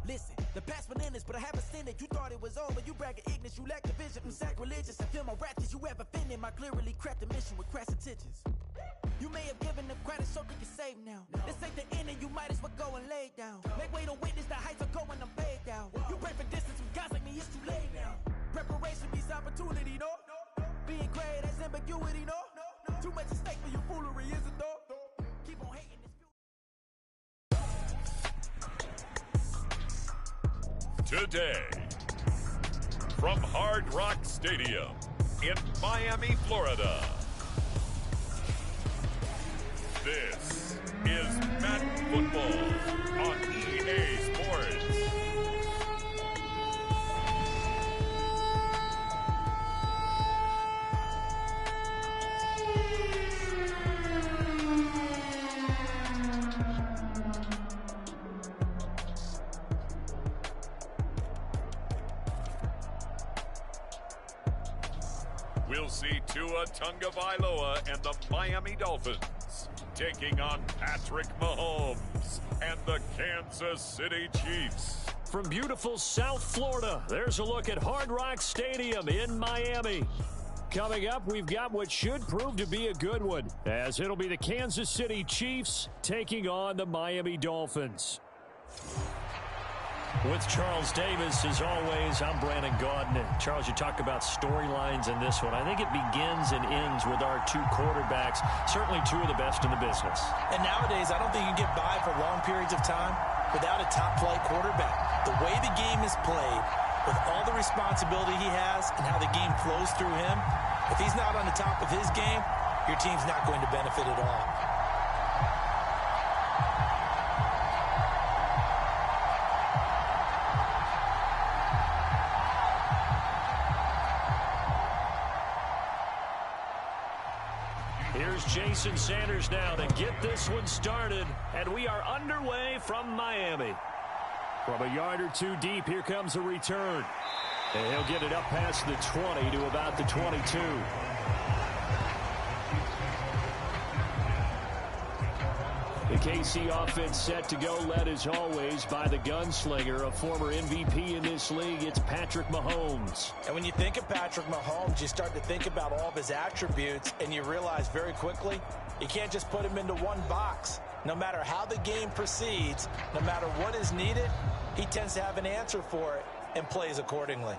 Listen, the past bananas, but I haven't seen it. You thought it was over, you bragging ignorance, you lack the vision. I'm sacrilegious, I feel my ratchets, you ever offended my clearly cracked the mission with crass intentions. You may have given them credit so they can save now. This ain't the end and you might as well go and lay down. Make way to witness the heights are going, I'm paid down. You pray for distance with guys like me, it's too late now. Preparation means opportunity, no? Being great has ambiguity, no? Too much at stake for your foolery, is it though? Keep on hating this. Today, from Hard Rock Stadium in Miami, Florida, this is Madden Football on EA Sports. We'll see Tua Tagovailoa and the Miami Dolphins taking on Patrick Mahomes and the Kansas City Chiefs. From beautiful South Florida, there's a look at Hard Rock Stadium in Miami. Coming up, we've got what should prove to be a good one, as it'll be the Kansas City Chiefs taking on the Miami Dolphins. With Charles Davis, as always, I'm Brandon Gaudin. And Charles, you talk about storylines in this one. I think it begins and ends with our two quarterbacks, certainly two of the best in the business. And nowadays, I don't think you can get by for long periods of time without a top-flight quarterback. The way the game is played, with all the responsibility he has and how the game flows through him, if he's not on the top of his game, your team's not going to benefit at all. Here's Jason Sanders now to get this one started, and we are underway from Miami. From a yard or two deep, here comes a return. And he'll get it up past the 20 to about the 22. The KC offense set to go, led as always by the gunslinger, a former MVP in this league. It's Patrick Mahomes. And when you think of Patrick Mahomes, you start to think about all of his attributes, and you realize very quickly, you can't just put him into one box. No matter how the game proceeds, no matter what is needed, he tends to have an answer for it and plays accordingly.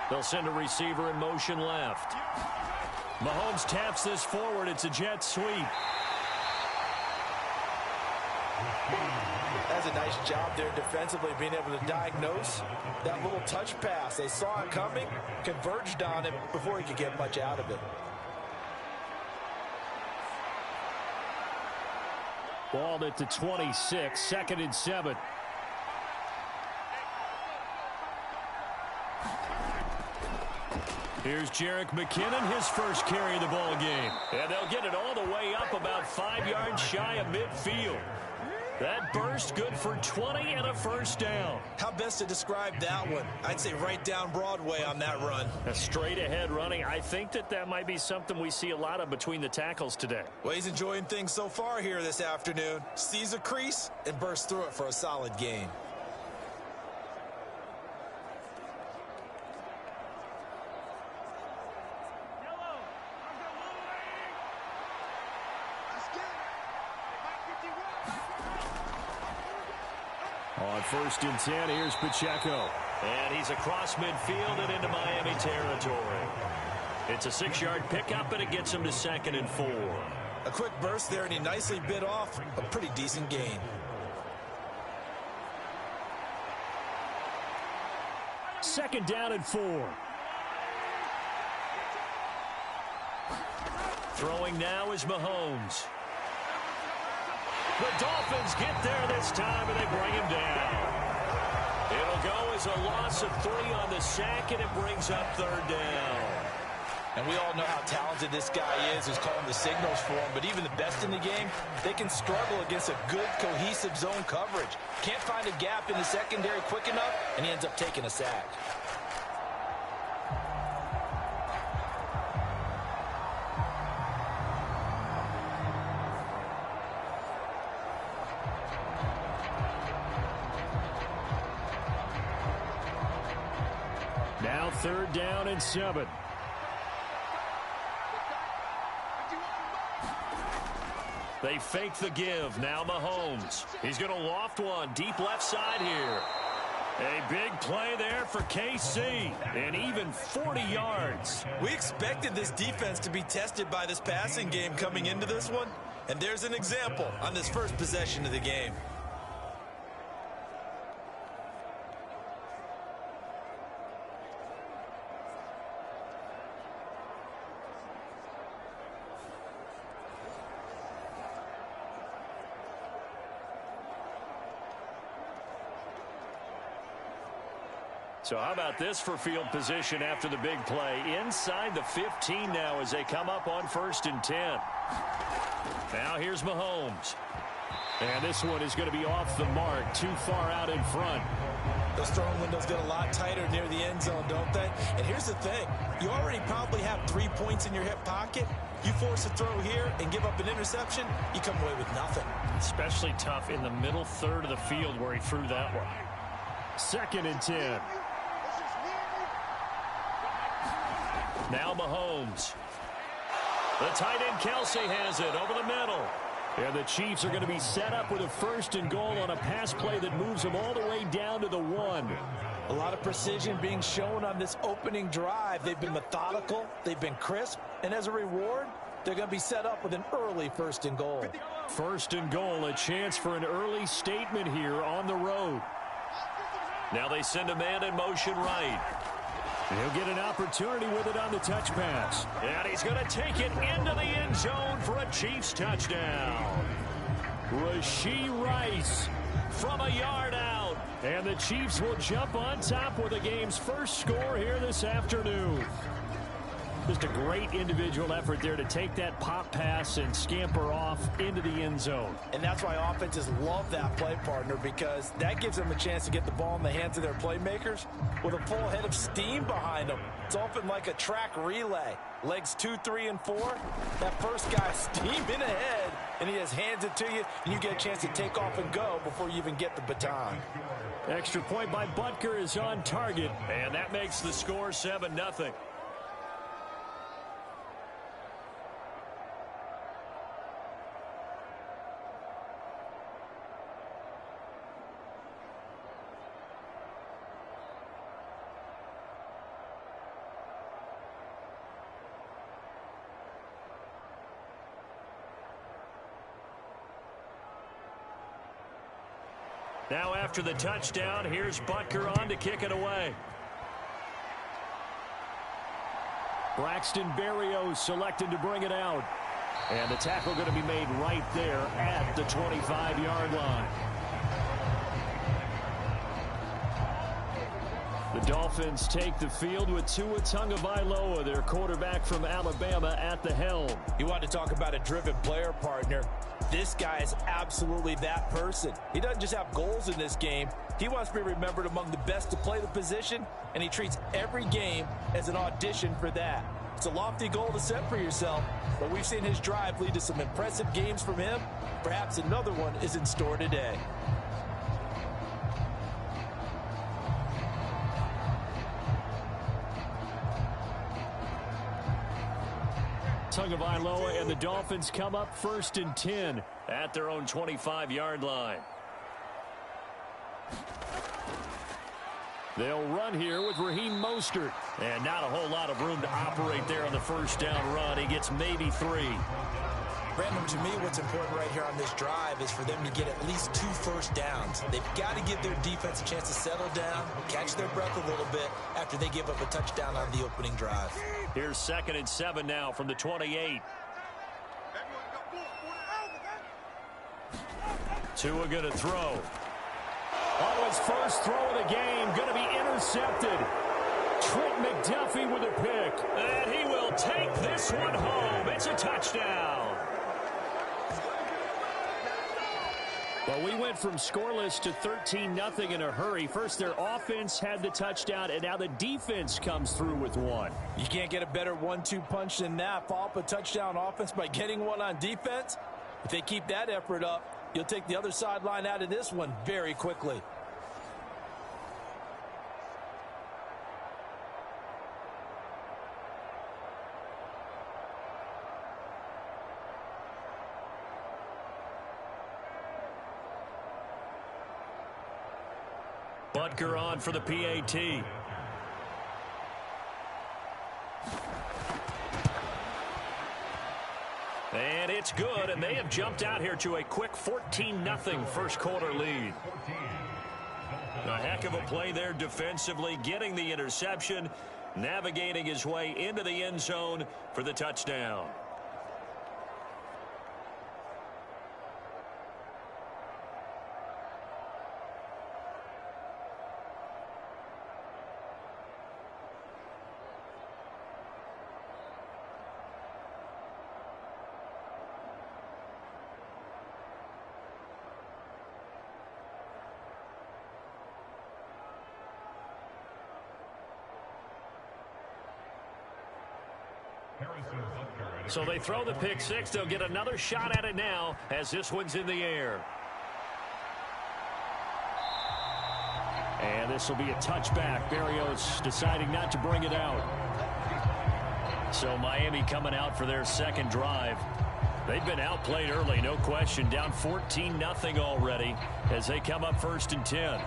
They'll send a receiver in motion left. Mahomes taps this forward. It's a jet sweep. That's a nice job there defensively, being able to diagnose that little touch pass. They saw it coming, converged on him before he could get much out of it. Balled at the 26, 2nd and 7. Here's Jerick McKinnon, his first carry of the ball game. And they'll get it all the way up about 5 yards shy of midfield. That burst good for 20 and a first down. How best to describe that one? I'd say right down Broadway on that run. A straight ahead running. I think that might be something we see a lot of between the tackles today. Well, he's enjoying things so far here this afternoon. Sees a crease and bursts through it for a solid gain. On 1st and 10, here's Pacheco. And he's across midfield and into Miami territory. It's a 6-yard pickup, and it gets him to 2nd and 4. A quick burst there, and he nicely bit off a pretty decent gain. Second down and 4. Throwing now is Mahomes. The Dolphins get there this time, and they bring him down. It'll go as a loss of 3 on the sack, and it brings up 3rd down. And we all know how talented this guy is who's calling the signals for him. But even the best in the game, they can struggle against a good, cohesive zone coverage. Can't find a gap in the secondary quick enough, and he ends up taking a sack. Now 3rd down and 7. They fake the give. Now Mahomes. He's going to loft one deep left side here. A big play there for KC. And even 40 yards. We expected this defense to be tested by this passing game coming into this one. And there's an example on this first possession of the game. So how about this for field position after the big play? Inside the 15 now as they come up on 1st and 10. Now here's Mahomes. And this one is going to be off the mark, too far out in front. Those throwing windows get a lot tighter near the end zone, don't they? And here's the thing. You already probably have 3 points in your hip pocket. You force a throw here and give up an interception, you come away with nothing. Especially tough in the middle third of the field where he threw that one. 2nd and 10. Now Mahomes. The tight end Kelsey has it over the middle. And the Chiefs are going to be set up with a 1st and goal on a pass play that moves them all the way down to the 1. A lot of precision being shown on this opening drive. They've been methodical. They've been crisp. And as a reward, they're going to be set up with an early 1st and goal. 1st and goal, a chance for an early statement here on the road. Now they send a man in motion right. He'll get an opportunity with it on the touch pass. And he's going to take it into the end zone for a Chiefs touchdown. Rashee Rice from a yard out. And the Chiefs will jump on top with the game's first score here this afternoon. Just a great individual effort there to take that pop pass and scamper off into the end zone. And that's why offenses love that play, partner, because that gives them a chance to get the ball in the hands of their playmakers with a full head of steam behind them. It's often like a track relay. Legs 2, 3, and 4. That first guy steaming ahead, and he just hands it to you, and you get a chance to take off and go before you even get the baton. Extra point by Butker is on target, and that makes the score 7-0. Now after the touchdown, here's Butker on to kick it away. Braxton Berrios selected to bring it out. And the tackle going to be made right there at the 25-yard line. The Dolphins take the field with Tua Tagovailoa, their quarterback from Alabama, at the helm. You want to talk about a driven player, partner. This guy is absolutely that person. He doesn't just have goals in this game. He wants to be remembered among the best to play the position, and he treats every game as an audition for that. It's a lofty goal to set for yourself, but we've seen his drive lead to some impressive games from him. Perhaps another one is in store today. Tagovailoa and the Dolphins come up 1st and 10 at their own 25-yard line. They'll run here with Raheem Mostert. And not a whole lot of room to operate there on the first down run. He gets maybe 3. Brandon, to me, what's important right here on this drive is for them to get at least 2 first downs. They've got to give their defense a chance to settle down, catch their breath a little bit after they give up a touchdown on the opening drive. Here's 2nd and 7 now from the 28. Tua going to throw. On his first throw of the game, going to be intercepted. Trent McDuffie with a pick. And he will take this one home. It's a touchdown. Well, we went from scoreless to 13-0 in a hurry. First, their offense had the touchdown, and now the defense comes through with one. You can't get a better 1-2 punch than that. Follow up a touchdown offense by getting one on defense. If they keep that effort up, you'll take the other sideline out of this one very quickly. Butker on for the PAT. And it's good, and they have jumped out here to a quick 14-0 first quarter lead. A heck of a play there defensively, getting the interception, navigating his way into the end zone for the touchdown. So they throw the pick six. They'll get another shot at it now as this one's in the air. And this will be a touchback. Berrios deciding not to bring it out. So Miami coming out for their second drive. They've been outplayed early, no question. Down 14-0 already as they come up 1st and 10.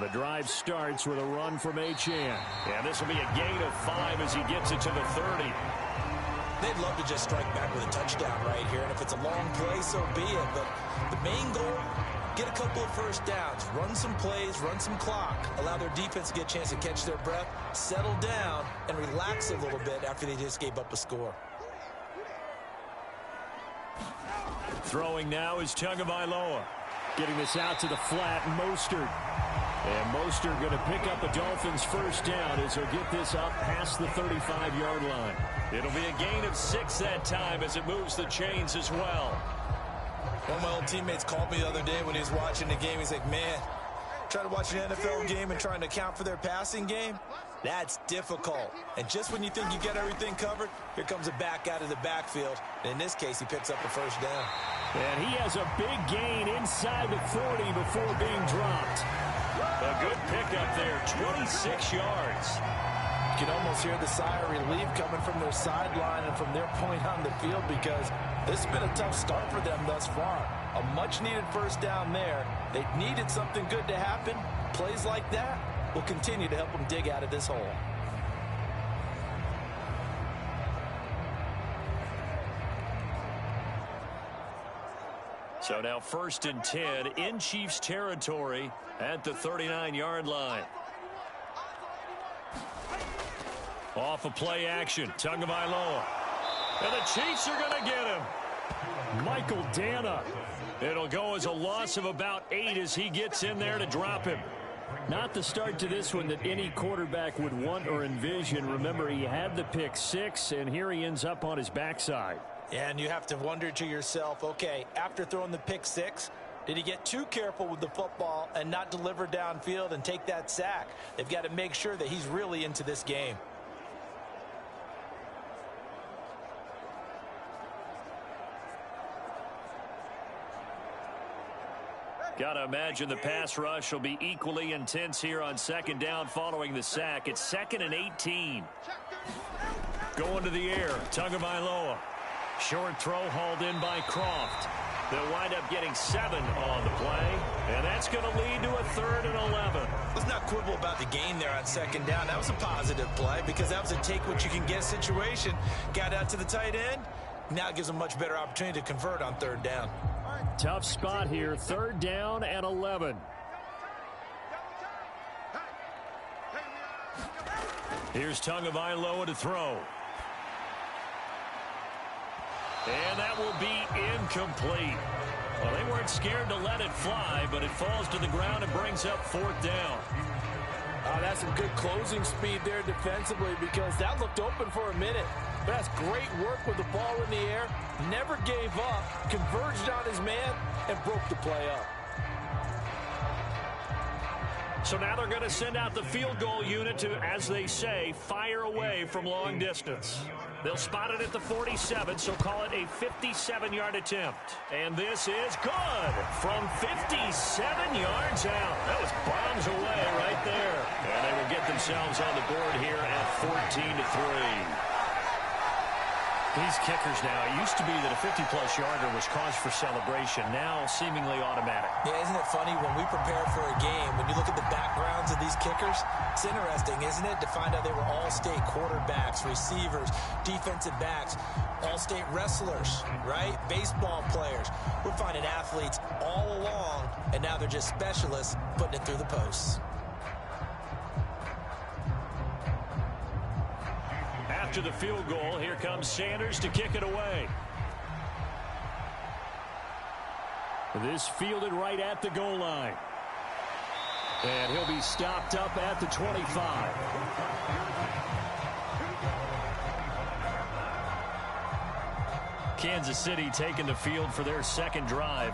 The drive starts with a run from Achane. And this will be a gain of 5 as he gets it to the 30. They'd love to just strike back with a touchdown right here. And if it's a long play, so be it. But the main goal, get a couple of first downs. Run some plays, run some clock. Allow their defense to get a chance to catch their breath, settle down, and relax a little bit after they just gave up a score. Throwing now is Tagovailoa. Getting this out to the flat, Mostert. And Mostert going to pick up a Dolphins first down as he'll get this up past the 35-yard line. It'll be a gain of 6 that time as it moves the chains as well. One of my old teammates called me the other day when he was watching the game. He's like, man, trying to watch an NFL game and trying to account for their passing game, that's difficult. And just when you think you get everything covered, here comes a back out of the backfield. And in this case, he picks up a first down. And he has a big gain inside the 40 before being dropped. A good pickup there, 26 yards. You can almost hear the sigh of relief coming from their sideline and from their point on the field because this has been a tough start for them thus far. A much-needed first down there. They needed something good to happen. Plays like that will continue to help them dig out of this hole. So now 1st and 10 in Chiefs territory at the 39-yard line. Off of play action, Tagovailoa. And the Chiefs are going to get him. Michael Dana. It'll go as a loss of about 8 as he gets in there to drop him. Not the start to this one that any quarterback would want or envision. Remember, he had the pick 6, and here he ends up on his backside. And you have to wonder to yourself, okay, after throwing the pick 6, did he get too careful with the football and not deliver downfield and take that sack? They've got to make sure that he's really into this game. Got to imagine the pass rush will be equally intense here on 2nd down following the sack. It's 2nd and 18. Going to the air, Tagovailoa. Short throw hauled in by Croft. They'll wind up getting 7 on the play, and that's going to lead to a 3rd and 11. Let's not quibble about the gain there on 2nd down. That was a positive play because that was a take-what-you-can-get situation. Got out to the tight end, Now it gives them much better opportunity to convert on third down. Tough spot here. Third down and 11. Here's Tagovailoa to throw. And that will be incomplete. Well, they weren't scared to let it fly, but it falls to the ground and brings up fourth down. That's some good closing speed there defensively, because that looked open for a minute. But that's great work with the ball in the air. Never gave up, converged on his man, and broke the play up. So now they're going to send out the field goal unit to, as they say, fire away from long distance. They'll spot it at the 47, so call it a 57-yard attempt. And this is good from 57 yards out. That was bombs away right there. And they will get themselves on the board here at 14-3. These kickers now, it used to be that a 50-plus yarder was cause for celebration. Now seemingly automatic. Yeah, isn't it funny when we prepare for a game, when you look at the backgrounds of these kickers, it's interesting, isn't it, to find out they were all-state quarterbacks, receivers, defensive backs, all-state wrestlers, right? Baseball players. We're finding athletes all along, and now they're just specialists putting it through the posts. After the field goal, here comes Sanders to kick it away. This fielded right at the goal line. And he'll be stopped up at the 25. Kansas City taking the field for their second drive.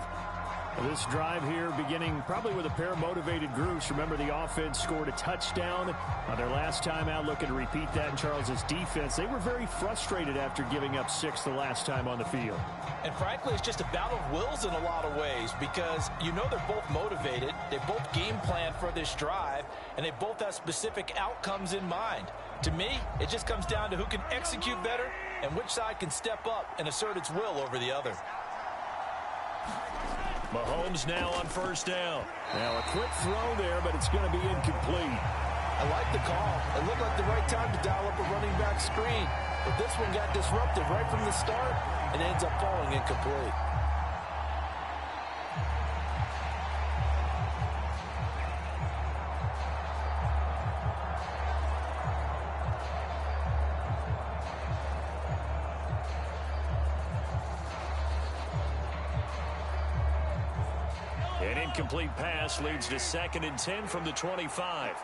This drive here beginning probably with a pair of motivated groups. Remember, the offense scored a touchdown on their last time out, looking to repeat that in Charles's defense. They were very frustrated after giving up 6 the last time on the field. And frankly, it's just a battle of wills in a lot of ways, because you know they're both motivated, they both game plan for this drive, and they both have specific outcomes in mind. To me, it just comes down to who can execute better and which side can step up and assert its will over the other. Mahomes now on first down. Now a quick throw there, but it's going to be incomplete. I like the call. It looked like the right time to dial up a running back screen. But this one got disrupted right from the start and ends up falling incomplete. An incomplete pass leads to 2nd and 10 from the 25.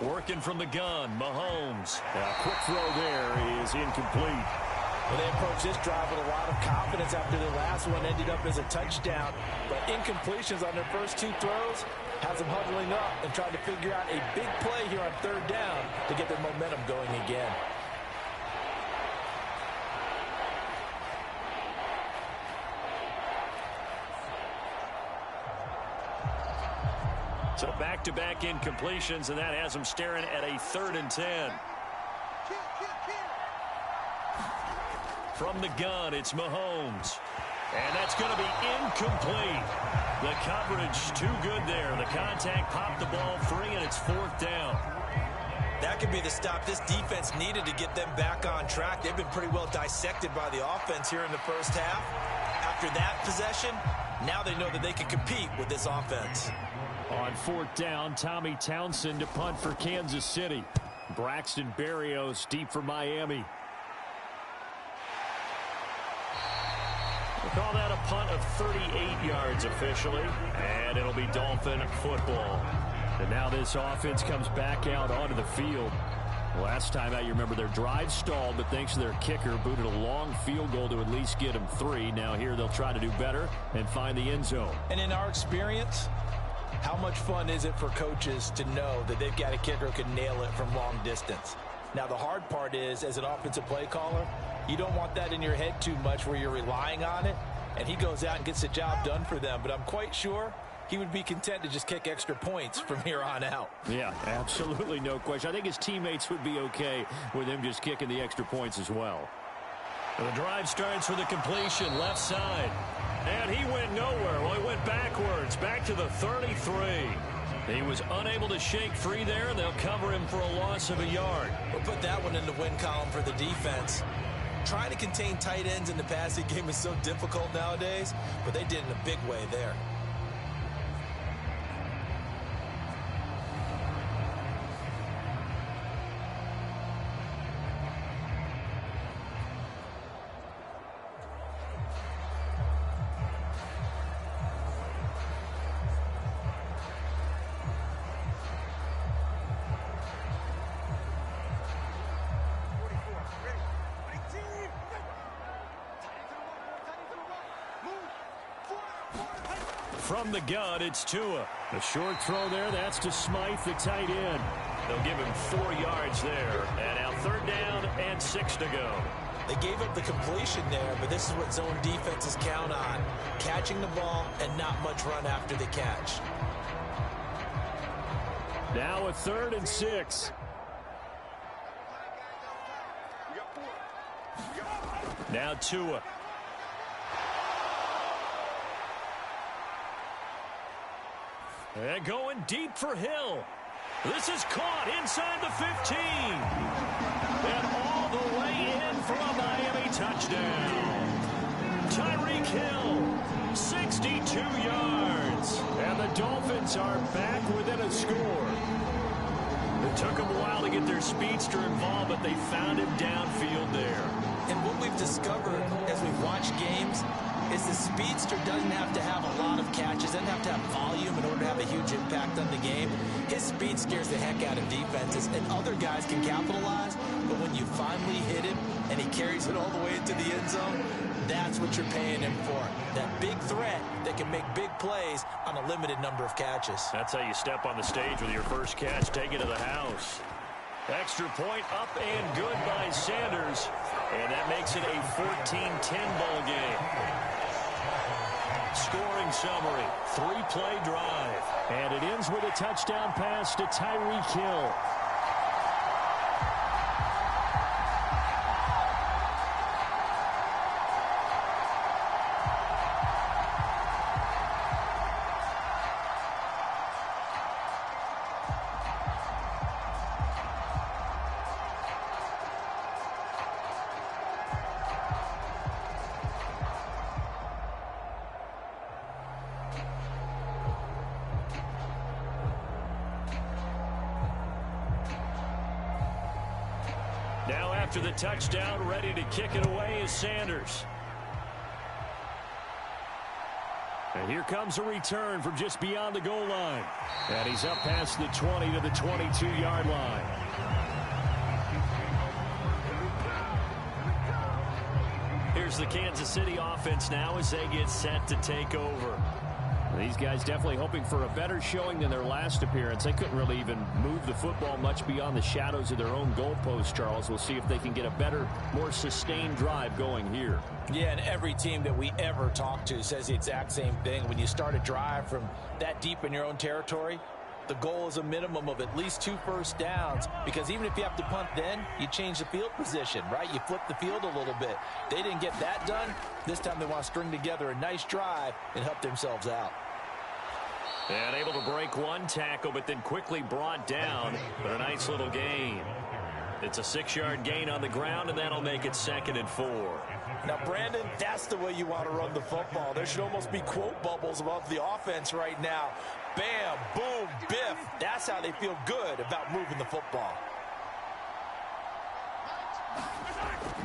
Working from the gun, Mahomes. A quick throw there is incomplete. Well, they approached this drive with a lot of confidence after the last one ended up as a touchdown. But incompletions on their first 2 throws has them huddling up and trying to figure out a big play here on third down to get their momentum going again. So back-to-back incompletions, and that has them staring at a 3rd and 10. From the gun, it's Mahomes. And that's going to be incomplete. The coverage too good there. The contact popped the ball free, and it's 4th down. That could be the stop this defense needed to get them back on track. They've been pretty well dissected by the offense here in the first half. After that possession, now they know that they can compete with this offense. On 4th down, Tommy Townsend to punt for Kansas City. Braxton Berrios deep for Miami. We'll call that a punt of 38 yards officially, and it'll be Dolphin football. And now this offense comes back out onto the field. Last time out, you remember their drive stalled, but thanks to their kicker, booted a long field goal to at least get them 3. Now here they'll try to do better and find the end zone. And in our experience, how much fun is it for coaches to know that they've got a kicker who can nail it from long distance? Now, the hard part is, as an offensive play caller, you don't want that in your head too much where you're relying on it, and he goes out and gets the job done for them. But I'm quite sure he would be content to just kick extra points from here on out. Yeah, absolutely no question. I think his teammates would be okay with him just kicking the extra points as well. The drive starts with a completion left side. And he went nowhere. Well, he went backwards, back to the 33. He was unable to shake free there, and they'll cover him for a loss of a yard. We'll put that one in the win column for the defense. Trying to contain tight ends in the passing game is so difficult nowadays, but they did it in a big way there. From the gun, it's Tua. A short throw there, that's to Smythe, the tight end. They'll give him 4 yards there. And now 3rd down and 6 to go. They gave up the completion there, but this is what zone defenses count on. Catching the ball and not much run after the catch. Now a 3rd and 6. Now Tua. And going deep for Hill. This is caught inside the 15. And all the way in for a Miami touchdown. Tyreek Hill, 62 yards. And the Dolphins are back within a score. It took them a while to get their speedster involved, but they found him downfield there. And what we've discovered as we've watched games is the speedster doesn't have to have a lot of catches, doesn't have to have volume in order to have a huge impact on the game. His speed scares the heck out of defenses, and other guys can capitalize, but when you finally hit him and he carries it all the way into the end zone, that's what you're paying him for. That big threat that can make big plays on a limited number of catches. That's how you step on the stage with your first catch, take it to the house. Extra point up and good by Sanders, and that makes it a 14-10 ball game. Scoring summary, 3-play drive. And it ends with a touchdown pass to Tyreek Hill. Now after the touchdown, ready to kick it away is Sanders. And here comes a return from just beyond the goal line. And he's up past the 20 to the 22-yard line. Here's the Kansas City offense now as they get set to take over. These guys definitely hoping for a better showing than their last appearance. They couldn't really even move the football much beyond the shadows of their own goalpost, Charles. We'll see if they can get a better, more sustained drive going here. Yeah, and every team that we ever talk to says the exact same thing. When you start a drive from that deep in your own territory, the goal is a minimum of at least 2 first downs, because even if you have to punt then, you change the field position, right? You flip the field a little bit. They didn't get that done. This time they want to string together a nice drive and help themselves out. And able to break one tackle, but then quickly brought down. But a nice little gain. It's a 6-yard gain on the ground, and that'll make it 2nd and 4. Now, Brandon, that's the way you want to run the football. There should almost be quote bubbles above the offense right now. Bam, boom, biff. That's how they feel good about moving the football.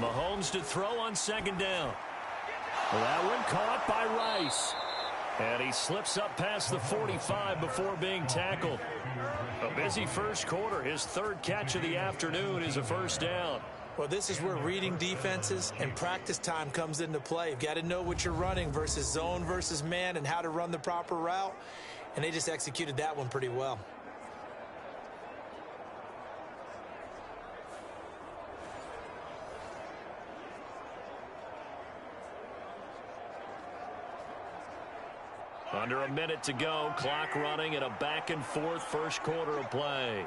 Mahomes to throw on 2nd down. Well, that one caught by Rice. And he slips up past the 45 before being tackled. A busy first quarter. His 3rd catch of the afternoon is a first down. Well, this is where reading defenses and practice time comes into play. You've got to know what you're running versus zone versus man and how to run the proper route. And they just executed that one pretty well. Under a minute to go, clock running, and a back-and-forth first quarter of play.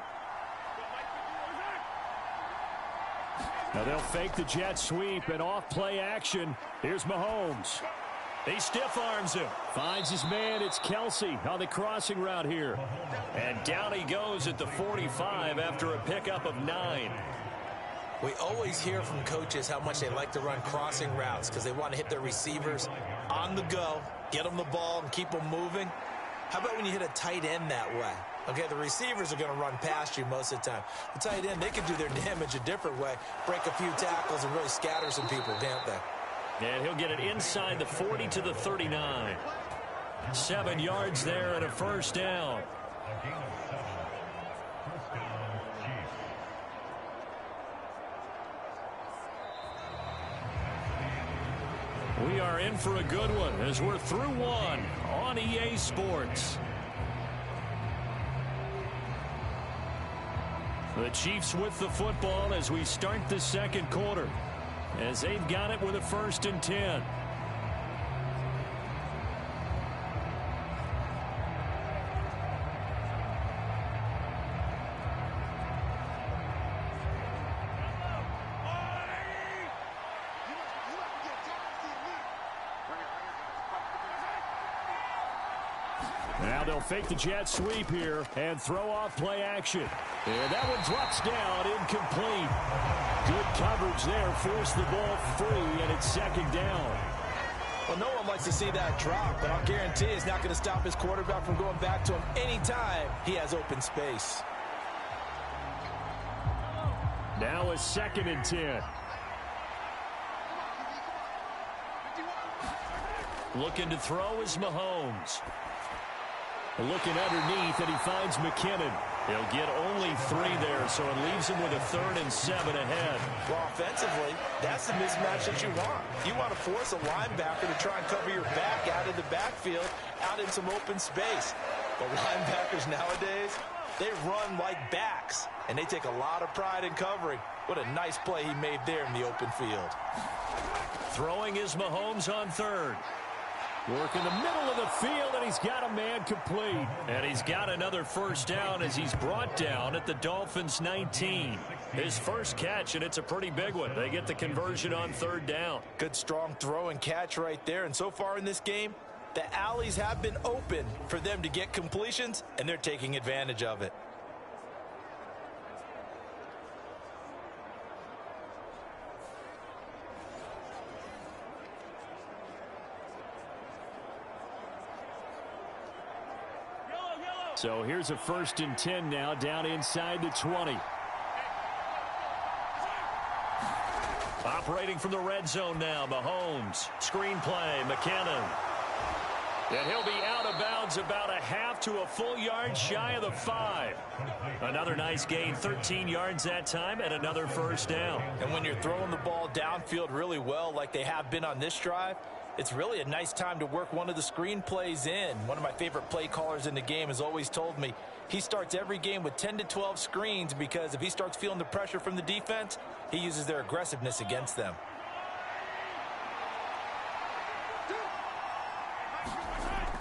Now they'll fake the jet sweep and off-play action. Here's Mahomes. He stiff arms him. Finds his man. It's Kelsey on the crossing route here. And down he goes at the 45 after a pickup of 9. We always hear from coaches how much they like to run crossing routes because they want to hit their receivers on the go, get them the ball, and keep them moving. How about when you hit a tight end that way? Okay, the receivers are going to run past you most of the time. The tight end, they can do their damage a different way, break a few tackles and really scatter some people, can't they? And he'll get it inside the 40 to the 39. 7 yards there and a first down. We are in for a good one as we're through one on EA Sports. The Chiefs with the football as we start the second quarter, as they've got it with a 1st and 10. Now they'll fake the jet sweep here and throw off play action. And that one drops down, incomplete. Good coverage there, forced the ball free, and it's 2nd down. Well, no one likes to see that drop, but I'll guarantee it's not going to stop his quarterback from going back to him anytime he has open space. Now a 2nd and 10. Looking to throw is Mahomes. Looking underneath, and he finds McKinnon. He'll get only 3 there, so it leaves him with a 3rd and 7 ahead. Well, offensively, that's the mismatch that you want. You want to force a linebacker to try and cover your back out of the backfield, out in some open space. But linebackers nowadays, they run like backs, and they take a lot of pride in covering. What a nice play he made there in the open field. Throwing is Mahomes on 3rd. Work in the middle of the field, and he's got a man complete. And he's got another first down as he's brought down at the Dolphins' 19. His first catch, and it's a pretty big one. They get the conversion on 3rd down. Good, strong throw and catch right there. And so far in this game, the alleys have been open for them to get completions, and they're taking advantage of it. So here's a 1st and 10 now, down inside the 20. Operating from the red zone now, Mahomes. Screen play, McKinnon. And he'll be out of bounds about a half to a full yard shy of the 5. Another nice gain, 13 yards that time, and another first down. And when you're throwing the ball downfield really well like they have been on this drive, it's really a nice time to work one of the screen plays in. One of my favorite play callers in the game has always told me he starts every game with 10 to 12 screens because if he starts feeling the pressure from the defense, he uses their aggressiveness against them.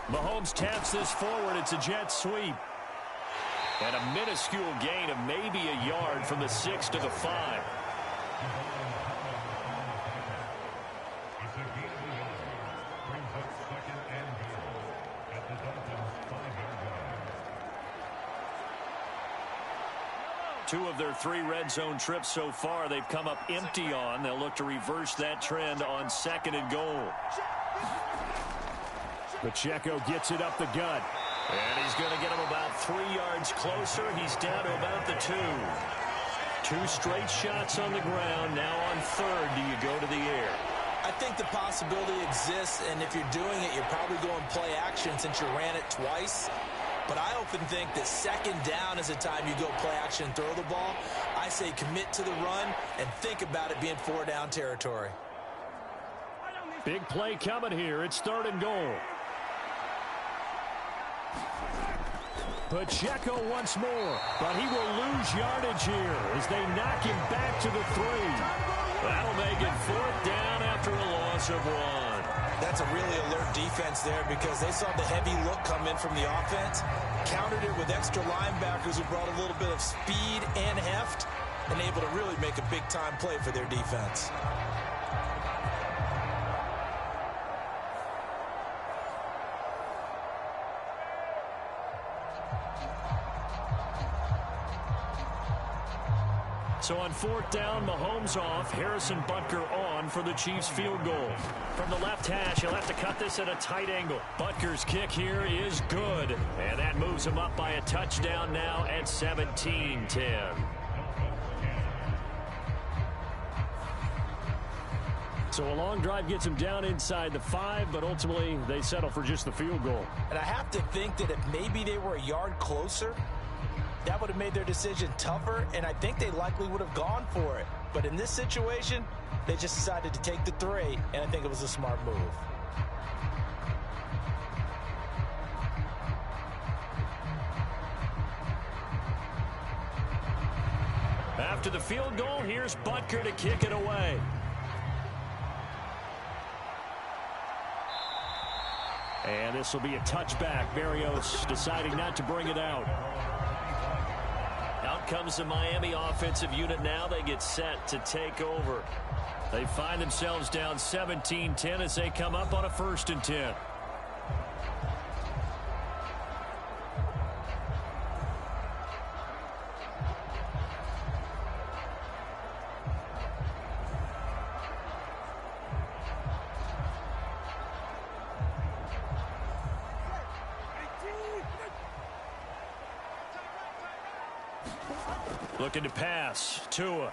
Mahomes taps this forward. It's a jet sweep. And a minuscule gain of maybe a yard from the 6 to the 5. Two of their 3 red zone trips so far, they've come up empty on. They'll look to reverse that trend on 2nd and goal. Pacheco gets it up the gut. And he's going to get him about 3 yards closer. He's down to about the 2. 2 straight shots on the ground. Now on 3rd, do you go to the air? I think the possibility exists, and if you're doing it, you're probably going play action since you ran it twice. But I often think that 2nd down is the time you go play action and throw the ball. I say commit to the run and think about it being 4 down territory. Big play coming here. It's 3rd and goal. Pacheco once more, but he will lose yardage here as they knock him back to the 3. That'll make it 4th down after a loss of 1. That's a really alert defense there because they saw the heavy look come in from the offense, countered it with extra linebackers who brought a little bit of speed and heft, and able to really make a big-time play for their defense. So on 4th down, Mahomes off, Harrison Butker on for the Chiefs field goal. From the left hash, he'll have to cut this at a tight angle. Butker's kick here is good, and that moves him up by a touchdown now at 17-10. So a long drive gets him down inside the 5, but ultimately they settle for just the field goal. And I have to think that if maybe they were a yard closer, that would have made their decision tougher, and I think they likely would have gone for it. But in this situation, they just decided to take the 3, and I think it was a smart move. After the field goal, here's Butker to kick it away. And this will be a touchback. Berrios deciding not to bring it out. Out comes the Miami offensive unit now. They get set to take over. They find themselves down 17-10 as they come up on a 1st and 10. Looking to pass. Tua.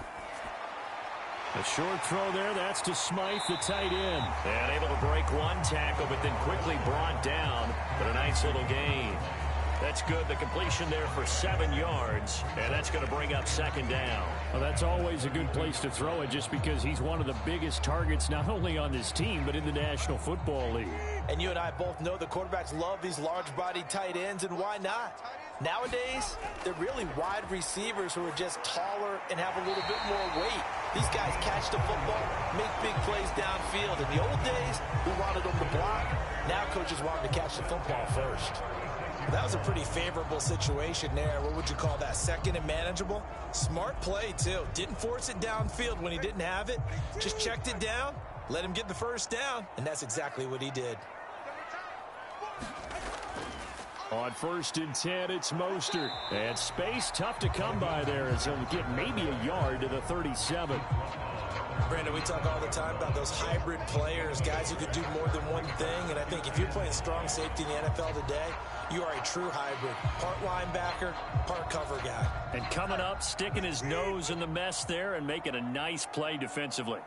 A short throw there. That's to Smythe, the tight end. And able to break one tackle, but then quickly brought down. But a nice little gain. That's good. The completion there for 7 yards. And that's going to bring up 2nd down. Well, that's always a good place to throw it just because he's one of the biggest targets not only on this team but in the National Football League. And you and I both know the quarterbacks love these large-bodied tight ends, and why not? Nowadays, they're really wide receivers who are just taller and have a little bit more weight. These guys catch the football, make big plays downfield. In the old days, we wanted them to block. Now coaches want them to catch the football first. That was a pretty favorable situation there. What would you call that? 2nd and manageable? Smart play, too. Didn't force it downfield when he didn't have it. Just checked it down, let him get the 1st down, and that's exactly what he did. On 1st and 10, it's Mostert. And space tough to come by there as he'll get maybe a yard to the 37. Brandon, we talk all the time about those hybrid players, guys who could do more than one thing. And I think if you're playing strong safety in the NFL today, you are a true hybrid. Part linebacker, part cover guy. And coming up, sticking his nose in the mess there and making a nice play defensively.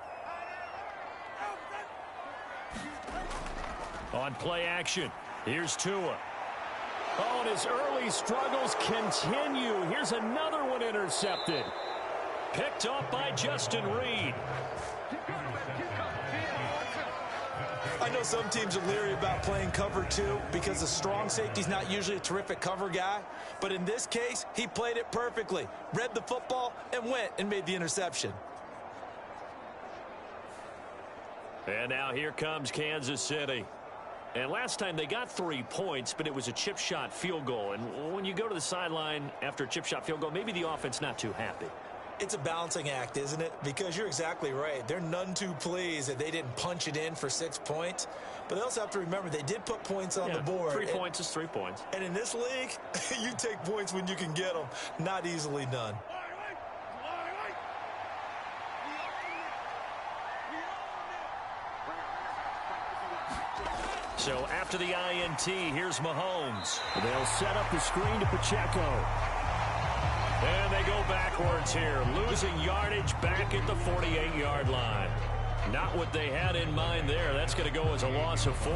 On play action, here's Tua. Oh, and his early struggles continue. Here's another one intercepted. Picked off by Justin Reed. I know some teams are leery about playing cover 2 because the strong safety's not usually a terrific cover guy. But in this case, he played it perfectly. Read the football and went and made the interception. And now here comes Kansas City. And last time they got 3 points, but it was a chip shot field goal. And when you go to the sideline after a chip shot field goal, maybe the offense not too happy. It's a balancing act, isn't it? Because you're exactly right. They're none too pleased that they didn't punch it in for 6 points. But they also have to remember they did put points on the board. 3 points is 3 points. And in this league, you take points when you can get them. Not easily done. So after the INT, here's Mahomes. They'll set up the screen to Pacheco. And they go backwards here, losing yardage back at the 48-yard line. Not what they had in mind there. That's going to go as a loss of 4.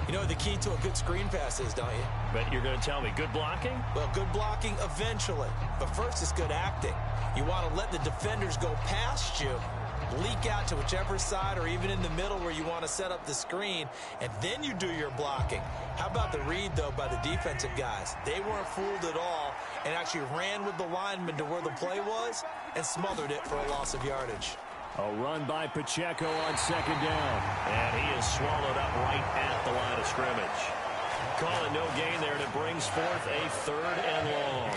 You know what the key to a good screen pass is, don't you? But you're going to tell me, good blocking? Well, good blocking eventually. But first, it's good acting. You want to let the defenders go past you, leak out to whichever side or even in the middle where you want to set up the screen, and then you do your blocking. How about the read, though, by the defensive guys? They weren't fooled at all and actually ran with the lineman to where the play was and smothered it for a loss of yardage. A run by Pacheco on 2nd down. And he is swallowed up right at the line of scrimmage. Calling no gain there, and it brings forth a 3rd and long.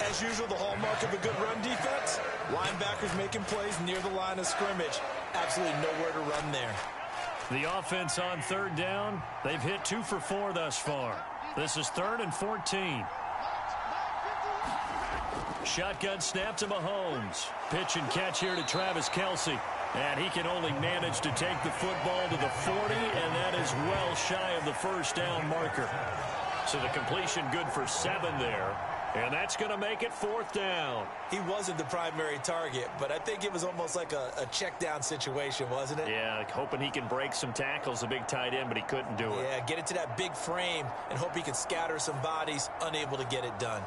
As usual, the hallmark of a good run defense, linebackers making plays near the line of scrimmage. Absolutely nowhere to run there. The offense on 3rd down, they've hit 2 for 4 thus far. This is 3rd and 14. Shotgun snap to Mahomes. Pitch and catch here to Travis Kelce. And he can only manage to take the football to the 40, and that is well shy of the first down marker. So the completion good for 7 there. And that's going to make it 4th down. He wasn't the primary target, but I think it was almost like a check down situation, wasn't it? Yeah, hoping he can break some tackles, a big tight end, but he couldn't do it. Yeah, get it to that big frame and hope he can scatter some bodies, unable to get it done.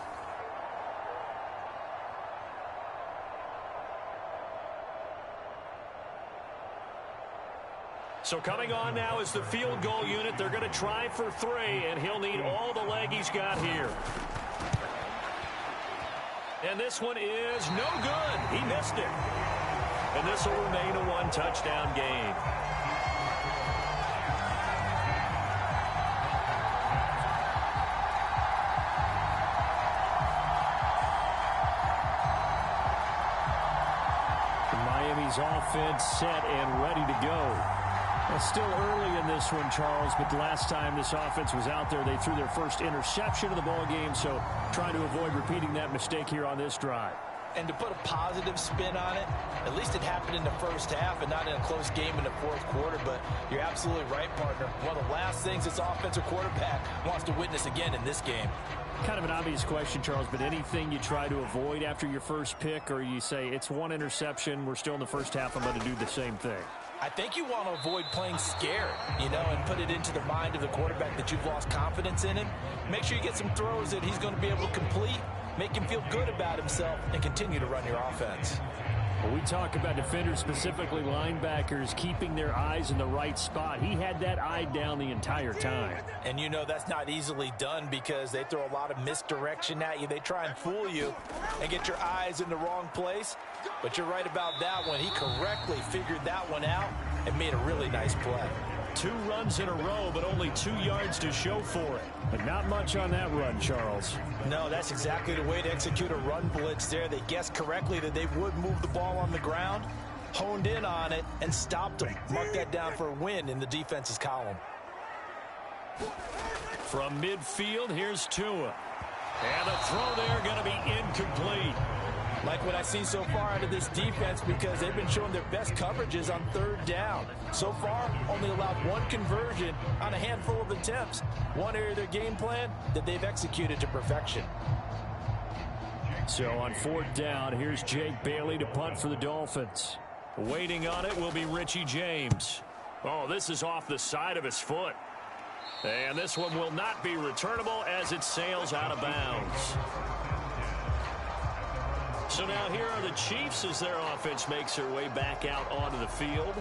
So coming on now is the field goal unit. They're going to try for 3, and he'll need all the leg he's got here. And this one is no good. He missed it. And this will remain a 1-touchdown game. Miami's offense set and ready to go. It's still early in this one, Charles, but the last time this offense was out there, they threw their first interception of the ball game, so trying to avoid repeating that mistake here on this drive. And to put a positive spin on it, at least it happened in the first half and not in a close game in the 4th quarter, but you're absolutely right, partner. One of the last things this offensive quarterback wants to witness again in this game. Kind of an obvious question, Charles, but anything you try to avoid after your first pick, or you say it's 1 interception, we're still in the first half, I'm going to do the same thing? I think you want to avoid playing scared, and put it into the mind of the quarterback that you've lost confidence in him. Make sure you get some throws that he's going to be able to complete, make him feel good about himself, and continue to run your offense. Well, we talk about defenders, specifically linebackers, keeping their eyes in the right spot. He had that eye down the entire time. And that's not easily done because they throw a lot of misdirection at you. They try and fool you and get your eyes in the wrong place. But you're right about that one. He correctly figured that one out and made a really nice play. 2 runs in a row, but only 2 yards to show for it. But not much on that run, Charles. No, that's exactly the way to execute a run blitz there. They guessed correctly that they would move the ball on the ground, honed in on it, and stopped them. Mark that down for a win in the defense's column. From midfield, here's Tua. And a throw there going to be incomplete. Like what I've seen so far out of this defense because they've been showing their best coverages on 3rd down. So far, only allowed 1 conversion on a handful of attempts. One area of their game plan that they've executed to perfection. So on 4th down, here's Jake Bailey to punt for the Dolphins. Waiting on it will be Richie James. Oh, this is off the side of his foot. And this one will not be returnable as it sails out of bounds. So now here are the Chiefs as their offense makes their way back out onto the field.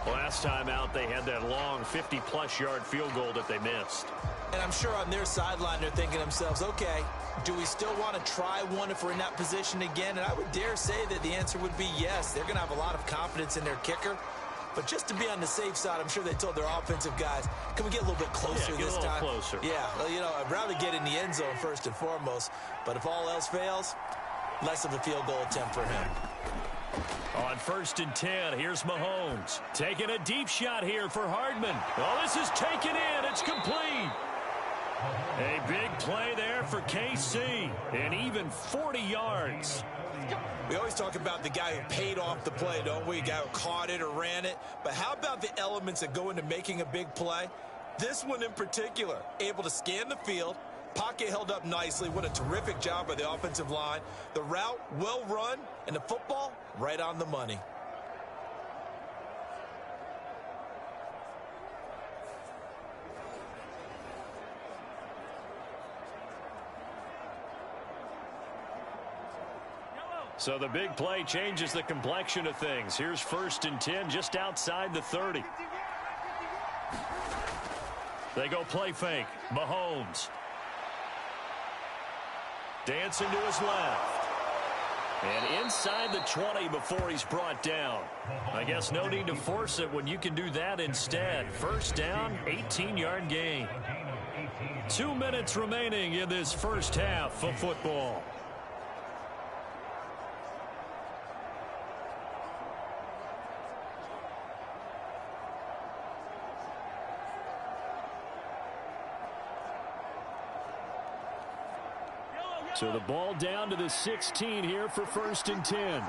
Last time out, they had that long 50-plus yard field goal that they missed. And I'm sure on their sideline, they're thinking to themselves, okay, do we still want to try one if we're in that position again? And I would dare say that the answer would be yes. They're going to have a lot of confidence in their kicker. But just to be on the safe side, I'm sure they told their offensive guys, can we get a little bit closer this time? Closer. Yeah, well, I'd rather get in the end zone first and foremost. But if all else fails, less of a field goal attempt for him. On 1st and 10, here's Mahomes. Taking a deep shot here for Hardman. Oh, this is taken in. It's complete. A big play there for KC. And even 40 yards. We always talk about the guy who paid off the play, don't we? The guy who caught it or ran it. But how about the elements that go into making a big play? This one in particular, able to scan the field. Pocket held up nicely. What a terrific job by the offensive line. The route, well run, and the football, right on the money. So the big play changes the complexion of things. Here's 1st and 10 just outside the 30. They go play fake. Mahomes. Dancing to his left. And inside the 20 before he's brought down. I guess no need to force it when you can do that instead. 1st down, 18-yard gain. 2 minutes remaining in this first half of football. So the ball down to the 16 here for 1st and 10.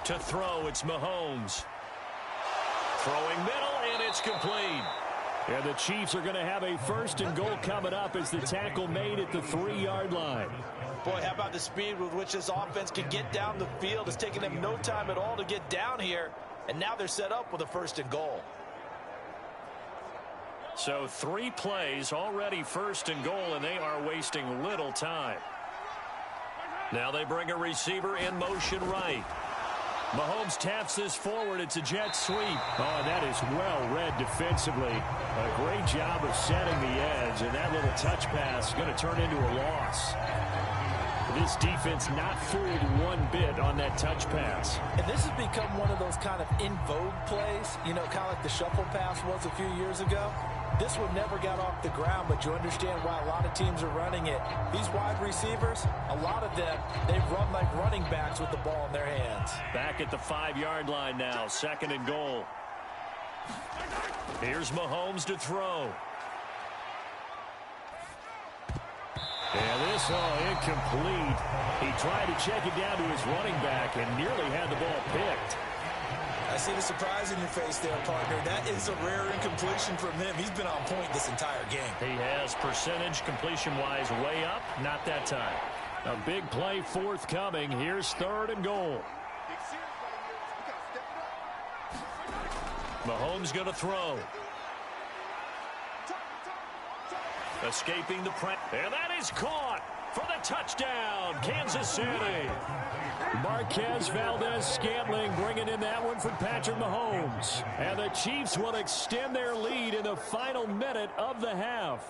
To throw, it's Mahomes. Throwing middle, and it's complete. And the Chiefs are going to have a 1st and goal coming up as the tackle made at the 3-yard line. Boy, how about the speed with which this offense can get down the field? It's taking them no time at all to get down here. And now they're set up with a 1st and goal. So 3 plays, already 1st and goal, and they are wasting little time. Now they bring a receiver in motion right. Mahomes taps this forward. It's a jet sweep. Oh, that is well read defensively. A great job of setting the edge, and that little touch pass is going to turn into a loss. This defense not fooled one bit on that touch pass. And this has become one of those kind of in vogue plays, you know, kind of like the shuffle pass was a few years ago. This one never got off the ground, but you understand why a lot of teams are running it. These wide receivers, a lot of them, they run like running backs with the ball in their hands. Back at the 5-yard line now, 2nd and goal. Here's Mahomes to throw. And this, incomplete. He tried to check it down to his running back and nearly had the ball picked. I see the surprise in your face there, partner. That is a rare incompletion from him. He's been on point this entire game. He has percentage completion-wise way up. Not that time. A big play forthcoming. Here's 3rd and goal. Mahomes going to throw. Escaping the press. And that is caught for the touchdown, Kansas City. Marquez Valdez-Scantling bringing in that one for Patrick Mahomes. And the Chiefs will extend their lead in the final minute of the half.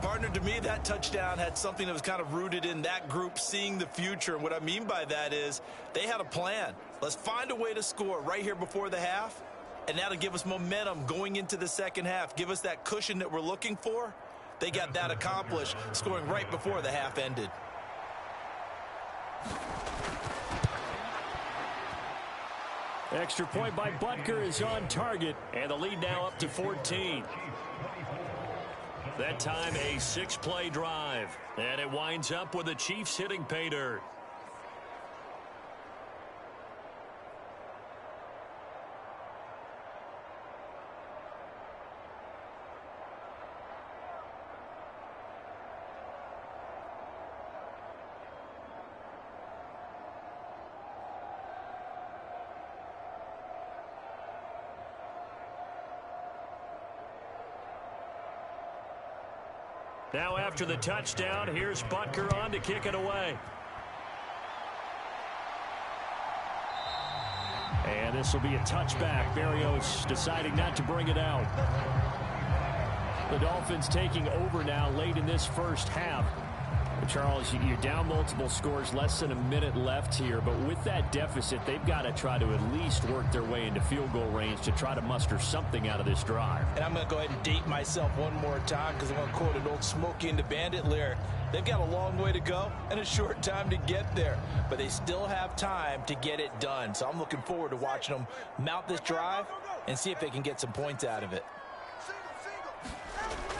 Partner, to me, that touchdown had something that was kind of rooted in that group seeing the future. And what I mean by that is they had a plan. Let's find a way to score right here before the half. And that'll give us momentum going into the second half. Give us that cushion that we're looking for. They got that accomplished, scoring right before the half ended. Extra point by Butker is on target, and the lead now up to 14. That time a 6-play drive, and it winds up with the Chiefs hitting pay dirt. Now after the touchdown, here's Butker on to kick it away. And this will be a touchback. Berrios deciding not to bring it out. The Dolphins taking over now late in this first half. Charles, you're down multiple scores, less than a minute left here, but with that deficit, they've got to try to at least work their way into field goal range to try to muster something out of this drive. And I'm going to go ahead and date myself one more time because I'm going to quote an old Smokey and the Bandit lyric. They've got a long way to go and a short time to get there, but they still have time to get it done. So I'm looking forward to watching them mount this drive and see if they can get some points out of it.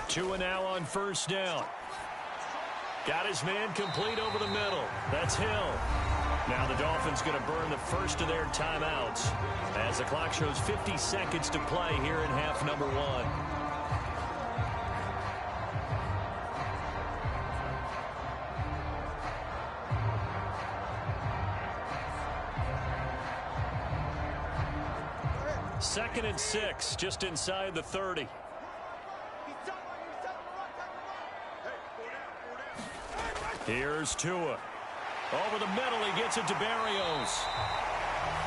Tua now on first down. Got his man complete over the middle. That's Hill. Now the Dolphins going to burn the first of their timeouts as the clock shows 50 seconds to play here in half number 1. Second and 6, just inside the 30. Here's Tua. Over the middle, he gets it to Berrios.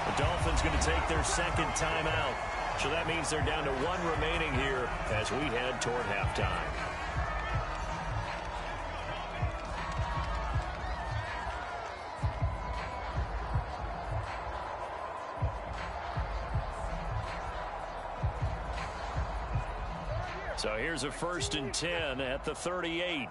The Dolphins going to take their second timeout. So that means they're down to 1 remaining here as we head toward halftime. So here's a 1st and 10 at the 38.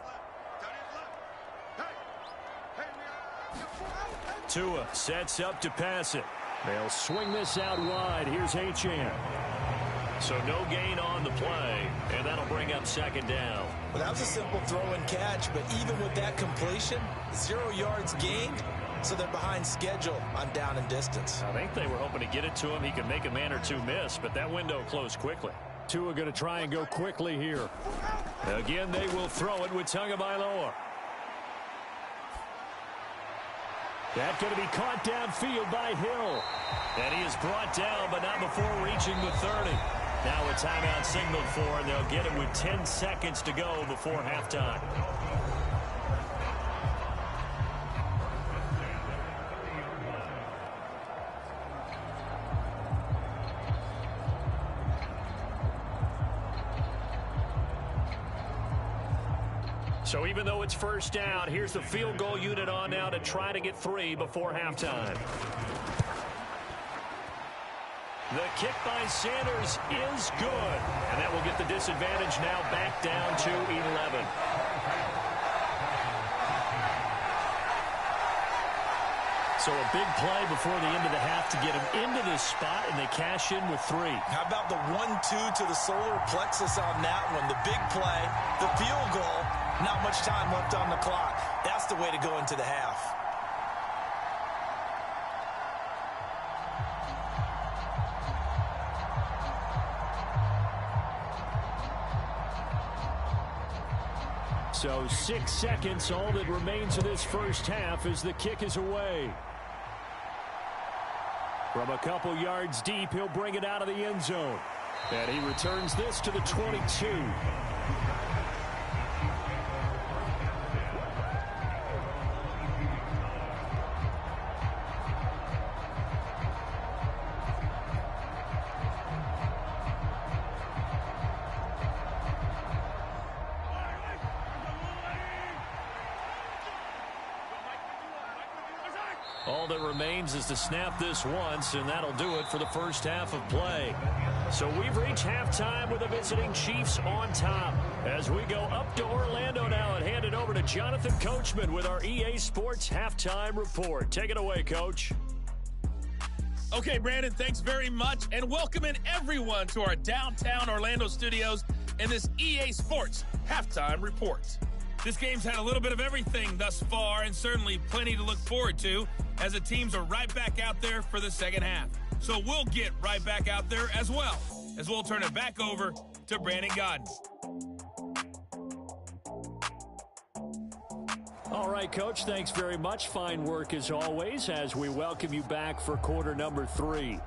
Tua sets up to pass it. They'll swing this out wide. Here's Achane. So no gain on the play, and that'll bring up second down. Well, that was a simple throw and catch, but even with that completion, 0 yards gained, so they're behind schedule on down and distance. I think they were hoping to get it to him. He could make a man or two miss, but that window closed quickly. Tua going to try and go quickly here. Again, they will throw it with Tagovailoa. That's going to be caught downfield by Hill. And he is brought down, but not before reaching the 30. Now a timeout signaled for, and they'll get it with 10 seconds to go before halftime. So even though it's first down, here's the field goal unit on now to try to get 3 before halftime. The kick by Sanders is good. And that will get the disadvantage now back down to 11. So a big play before the end of the half to get him into this spot, and they cash in with 3. How about the 1-2 to the solar plexus on that one? The big play, the field goal, not much time left on the clock. That's the way to go into the half. So 6 seconds, all that remains of this first half as the kick is away. From a couple yards deep, he'll bring it out of the end zone. And he returns this to the 22. All that remains is to snap this once, and that'll do it for the first half of play. So we've reached halftime with the visiting Chiefs on top. As we go up to Orlando now and hand it over to Jonathan Coachman with our EA Sports Halftime Report. Take it away, Coach. Okay, Brandon, thanks very much, and welcome in everyone to our downtown Orlando studios in this EA Sports Halftime Report. This game's had a little bit of everything thus far, and certainly plenty to look forward to, as the teams are right back out there for the second half. So we'll get right back out there as well, as we'll turn it back over to Brandon Godden. All right, Coach, thanks very much. Fine work as always as we welcome you back for quarter number 3.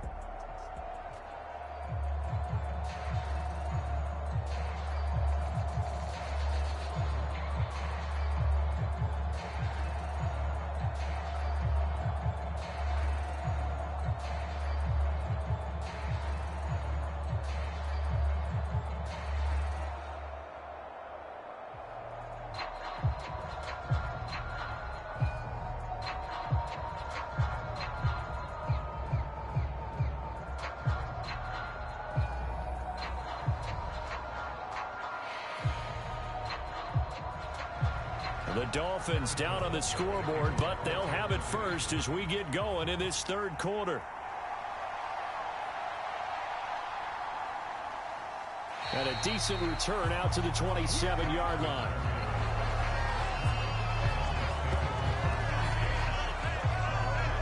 The Dolphins down on the scoreboard, but they'll have it first as we get going in this third quarter. And a decent return out to the 27-yard line.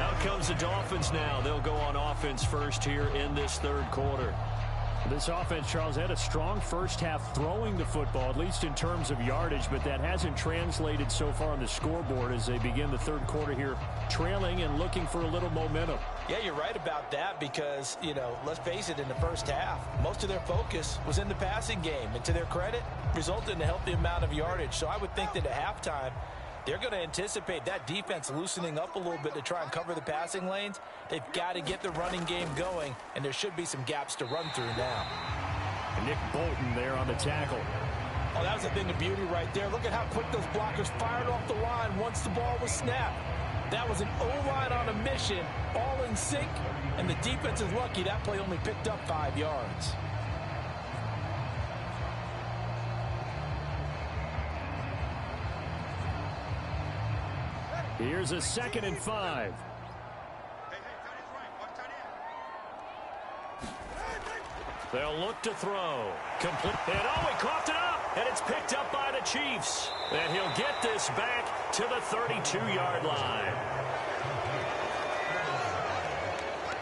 Out comes the Dolphins now. They'll go on offense first here in this third quarter. This offense, Charles, had a strong first half throwing the football, at least in terms of yardage, but that hasn't translated so far on the scoreboard as they begin the third quarter here, trailing and looking for a little momentum. Yeah, you're right about that because, you know, let's face it, in the first half, most of their focus was in the passing game, and to their credit, resulted in a healthy amount of yardage. So I would think that at halftime, they're going to anticipate that defense loosening up a little bit to try and cover the passing lanes. They've got to get the running game going, and there should be some gaps to run through now. And Nick Bolton there on the tackle. Oh, that was a thing of beauty right there. Look at how quick those blockers fired off the line once the ball was snapped. That was an O-line on a mission, all in sync, and the defense is lucky that play only picked up 5 yards. Here's a 2nd and 5. They'll look to throw. Complete. And he coughed it up. And it's picked up by the Chiefs. And he'll get this back to the 32-yard line.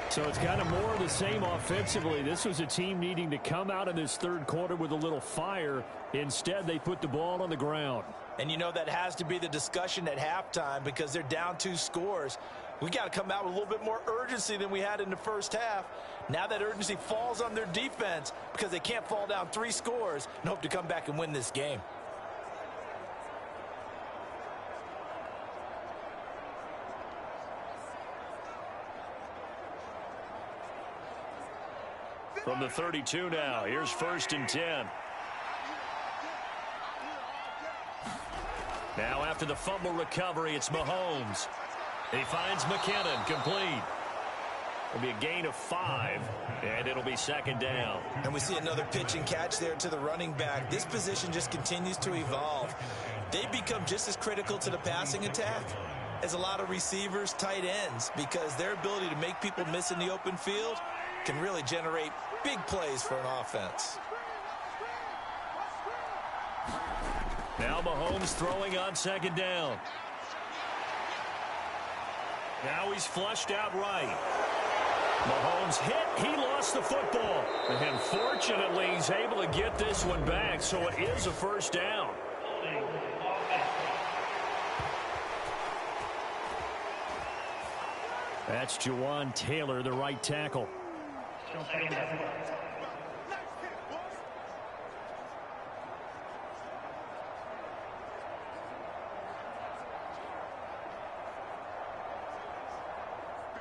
So it's kind of more of the same offensively. This was a team needing to come out in this third quarter with a little fire. Instead, they put the ball on the ground. And you know that has to be the discussion at halftime because they're down 2 scores. We got to come out with a little bit more urgency than we had in the first half. Now that urgency falls on their defense because they can't fall down 3 scores and hope to come back and win this game. From the 32 now, here's 1st and 10. Now after the fumble recovery, it's Mahomes. He finds McKinnon, complete. It'll be a gain of 5, and it'll be 2nd down. And we see another pitch and catch there to the running back. This position just continues to evolve. They become just as critical to the passing attack as a lot of receivers, tight ends, because their ability to make people miss in the open field can really generate big plays for an offense. Now Mahomes throwing on 2nd down. Now he's flushed out right. Mahomes hit. He lost the football. And fortunately, he's able to get this one back, so it is a 1st down. That's Jawan Taylor, the right tackle.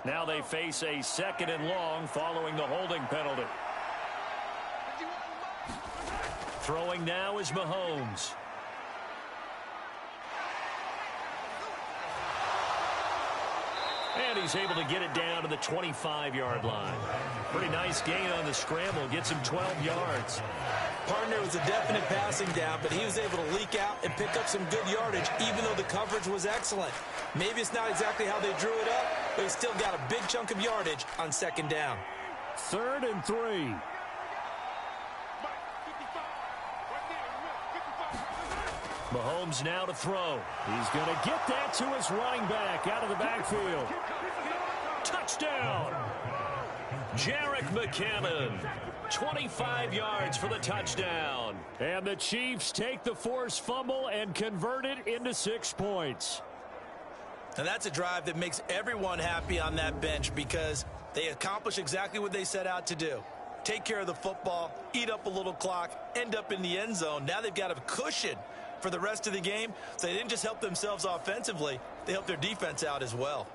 Now they face a 2nd and long following the holding penalty. Throwing now is Mahomes. And he's able to get it down to the 25-yard line. Pretty nice gain on the scramble. Gets him 12 yards. Partner was a definite passing down, but he was able to leak out and pick up some good yardage, even though the coverage was excellent. Maybe it's not exactly how they drew it up, but he still got a big chunk of yardage on 2nd down. 3rd and 3. Mahomes now to throw. He's going to get that to his running back out of the backfield. Touchdown! Jerick McKinnon. 25 yards for the touchdown. And the Chiefs take the forced fumble and convert it into 6 points. And that's a drive that makes everyone happy on that bench because they accomplish exactly what they set out to do. Take care of the football, eat up a little clock, end up in the end zone. Now they've got a cushion for the rest of the game, so they didn't just help themselves offensively, they helped their defense out as well.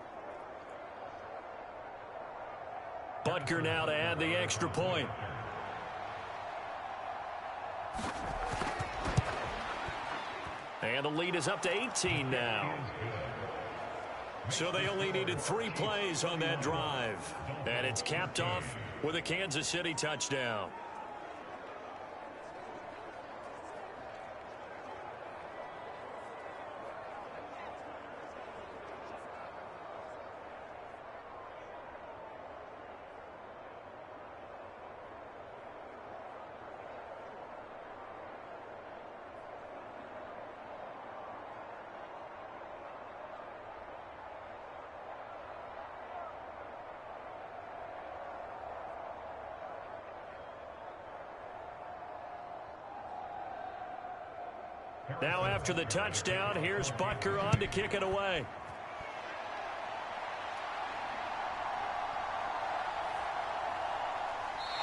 Butker now to add the extra point. And the lead is up to 18 now. So they only needed 3 plays on that drive. And it's capped off with a Kansas City touchdown. Now after the touchdown, here's Butker on to kick it away.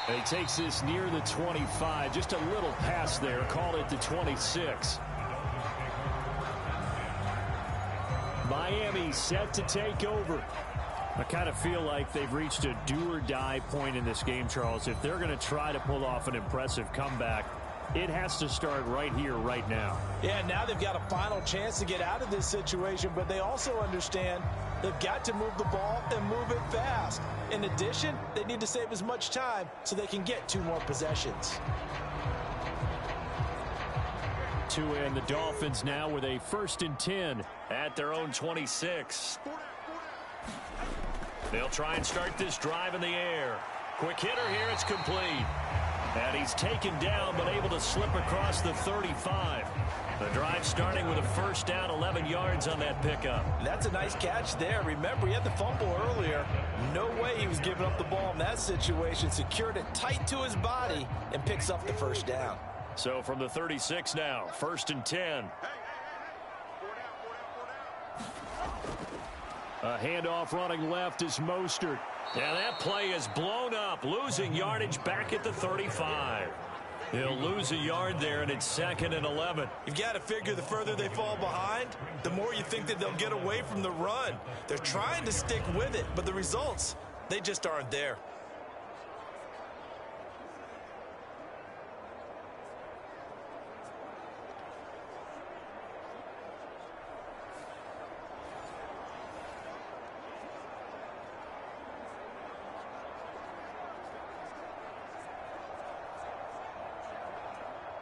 He takes this near the 25. Just a little pass there. Called it the 26. Miami set to take over. I kind of feel like they've reached a do-or-die point in this game, Charles. If they're going to try to pull off an impressive comeback, it has to start right here, right now. Yeah, now they've got a final chance to get out of this situation, but they also understand they've got to move the ball and move it fast. In addition, they need to save as much time so they can get 2 more possessions. And the Dolphins now with a 1st and 10 at their own 26. They'll try and start this drive in the air. Quick hitter here, it's complete. And he's taken down, but able to slip across the 35. The drive starting with a first down, 11 yards on that pickup. That's a nice catch there. Remember, he had the fumble earlier. No way he was giving up the ball in that situation. Secured it tight to his body and picks up the first down. So from the 36 now, 1st and 10. A handoff running left is Mostert. And that play is blown up, losing yardage back at the 35. He'll lose a yard there, and it's 2nd and 11. You've got to figure the further they fall behind, the more you think that they'll get away from the run. They're trying to stick with it, but the results, they just aren't there.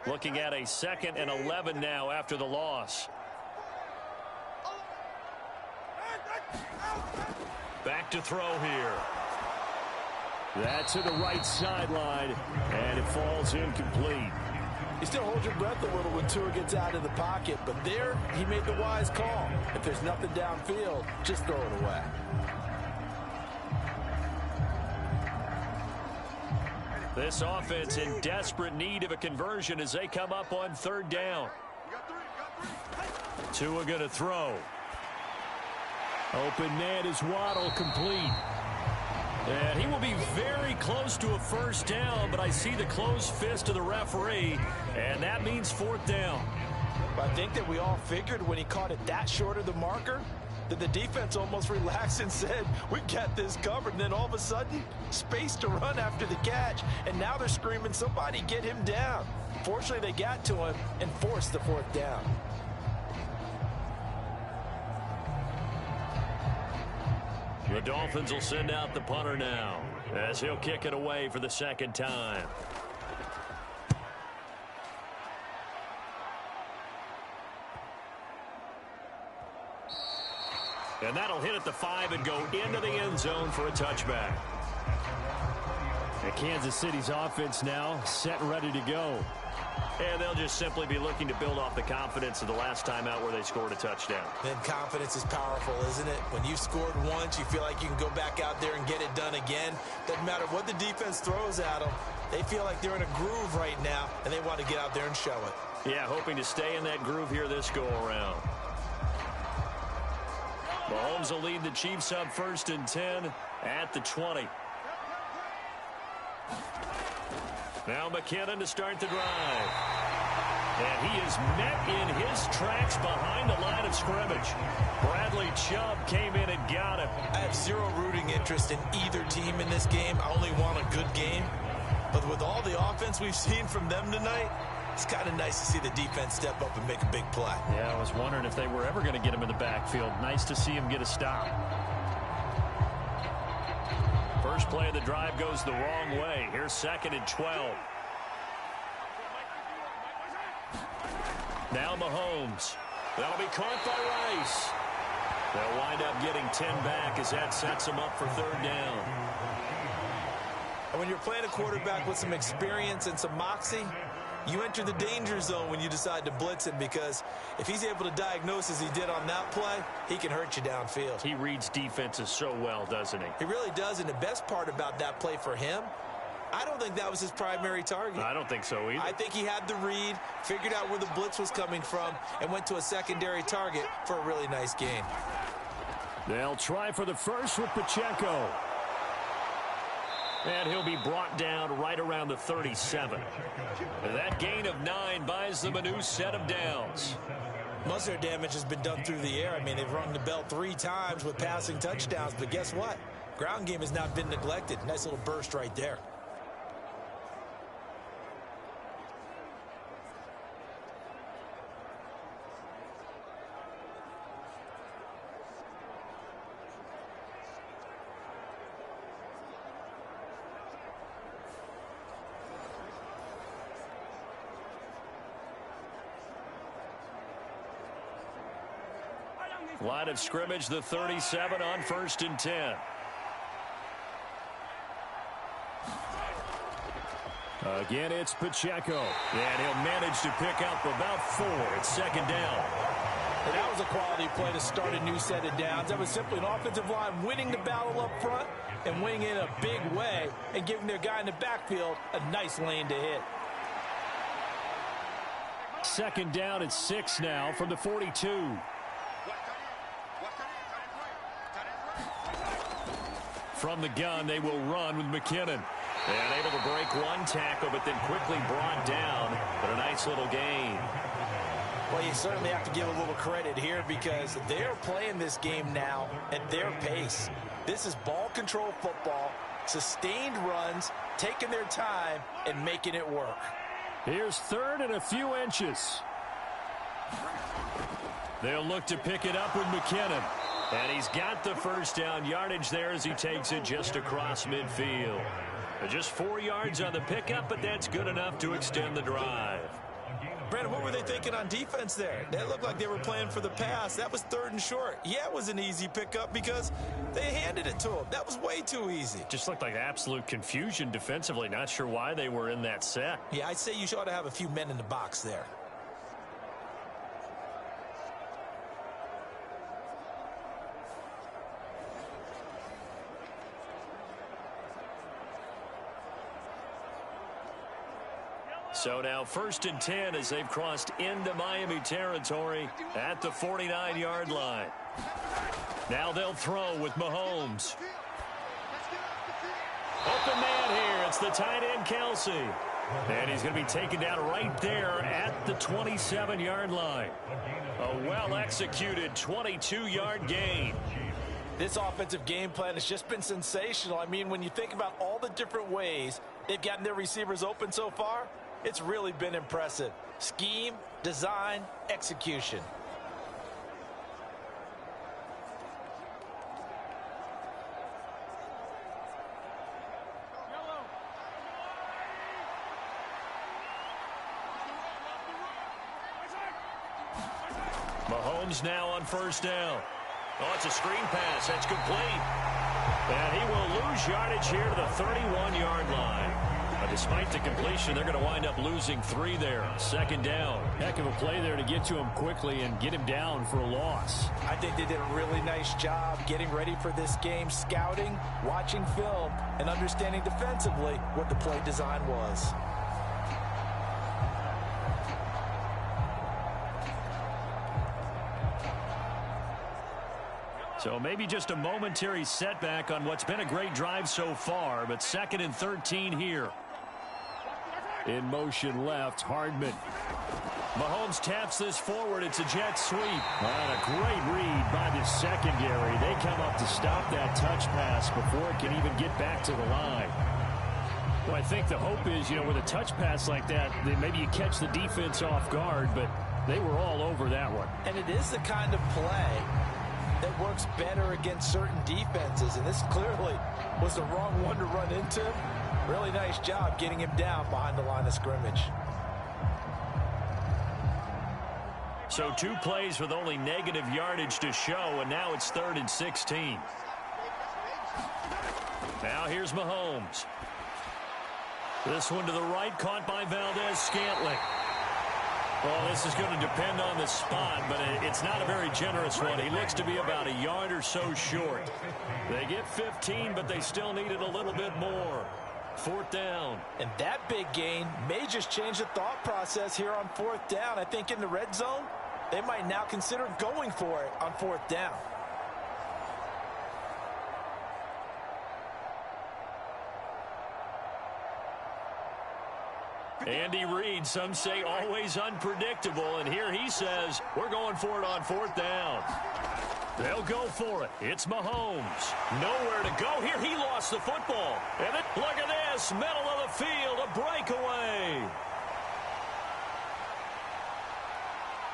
Looking at a 2nd and 11 now after the loss. Back to throw here. That's to the right sideline, and it falls incomplete. You still hold your breath a little when Tua gets out of the pocket, but there he made the wise call. If there's nothing downfield, just throw it away. This offense in desperate need of a conversion as they come up on 3rd down. Tua going to throw. Open man is Waddle, complete. And he will be very close to a first down, but I see the closed fist of the referee, and that means 4th down. I think that we all figured when he caught it that short of the marker that the defense almost relaxed and said, we've got this covered. And then all of a sudden, space to run after the catch. And now they're screaming, somebody get him down. Fortunately, they got to him and forced the 4th down. The Dolphins will send out the punter now as he'll kick it away for the 2nd time. And that'll hit at the 5 and go into the end zone for a touchback. And Kansas City's offense now set and ready to go. And they'll just simply be looking to build off the confidence of the last time out where they scored a touchdown. Then confidence is powerful, isn't it? When you've scored once, you feel like you can go back out there and get it done again. Doesn't matter what the defense throws at them. They feel like they're in a groove right now, and they want to get out there and show it. Yeah, hoping to stay in that groove here this go-around. Mahomes will lead the Chiefs up 1st and 10 at the 20. Now McKinnon to start the drive. And he is met in his tracks behind the line of scrimmage. Bradley Chubb came in and got him. I have zero rooting interest in either team in this game. I only want a good game. But with all the offense we've seen from them tonight, it's kind of nice to see the defense step up and make a big play. Yeah, I was wondering if they were ever going to get him in the backfield. Nice to see him get a stop. First play of the drive goes the wrong way. Here's 2nd and 12. Now Mahomes. That'll be caught by Rice. They'll wind up getting 10 back as that sets them up for 3rd down. And when you're playing a quarterback with some experience and some moxie, you enter the danger zone when you decide to blitz him, because if he's able to diagnose as he did on that play, he can hurt you downfield. He reads defenses so well, doesn't he? He really does, and the best part about that play for him, I don't think that was his primary target. I don't think so either. I think he had the read, figured out where the blitz was coming from, and went to a secondary target for a really nice gain. They'll try for the first with Pacheco. And he'll be brought down right around the 37. That gain of 9 buys them a new set of downs. Most of their damage has been done through the air. I mean, they've rung the bell 3 times with passing touchdowns, but guess what? Ground game has not been neglected. Nice little burst right there. Line of scrimmage, the 37 on 1st and 10. Again, it's Pacheco. And he'll manage to pick up about 4. It's second down. And that was a quality play to start a new set of downs. That was simply an offensive line winning the battle up front and winning it in a big way and giving their guy in the backfield a nice lane to hit. Second down at 6 now from the 42. From the gun, they will run with McKinnon. And able to break one tackle, but then quickly brought down. But a nice little gain. Well, you certainly have to give a little credit here because they're playing this game now at their pace. This is ball control football, sustained runs, taking their time, and making it work. Here's third and a few inches. They'll look to pick it up with McKinnon. And he's got the first down yardage there as he takes it just across midfield. Just 4 yards on the pickup, but that's good enough to extend the drive. Brandon, what were they thinking on defense there? That looked like they were playing for the pass. That was 3rd and short. Yeah, it was an easy pickup because they handed it to him. That was way too easy. Just looked like absolute confusion defensively. Not sure why they were in that set. Yeah, I'd say you ought to have a few men in the box there. So now 1st and 10 as they've crossed into Miami territory at the 49-yard line. Now they'll throw with Mahomes. Open man here. It's the tight end, Kelsey. And he's going to be taken down right there at the 27-yard line. A well-executed 22-yard gain. This offensive game plan has just been sensational. I mean, when you think about all the different ways they've gotten their receivers open so far, it's really been impressive. Scheme, design, execution. Mahomes now on 1st down. Oh, it's a screen pass. That's complete. And he will lose yardage here to the 31-yard line. But despite the completion, they're going to wind up losing 3 there. 2nd down. Heck of a play there to get to him quickly and get him down for a loss. I think they did a really nice job getting ready for this game, scouting, watching film, and understanding defensively what the play design was. So maybe just a momentary setback on what's been a great drive so far, but 2nd and 13 here. In motion left, Hardman. Mahomes taps this forward. It's a jet sweep. And a great read by the secondary. They come up to stop that touch pass before it can even get back to the line. Well, I think the hope is, with a touch pass like that, then maybe you catch the defense off guard, but they were all over that one. And it is the kind of play that works better against certain defenses, and this clearly was the wrong one to run into. Really nice job getting him down behind the line of scrimmage. So 2 plays with only negative yardage to show, and now it's 3rd and 16. Now here's Mahomes. This one to the right, caught by Valdez-Scantling. Well, this is going to depend on the spot, but it's not a very generous one. He looks to be about a yard or so short. They get 15, but they still need it a little bit more. 4th down. And that big gain may just change the thought process here on 4th down. I think in the red zone, they might now consider going for it on 4th down. Andy Reid, some say always unpredictable, and here he says, we're going for it on 4th down. They'll go for it. It's Mahomes. Nowhere to go. Here he lost the football. And look at this. Middle of the field, a breakaway.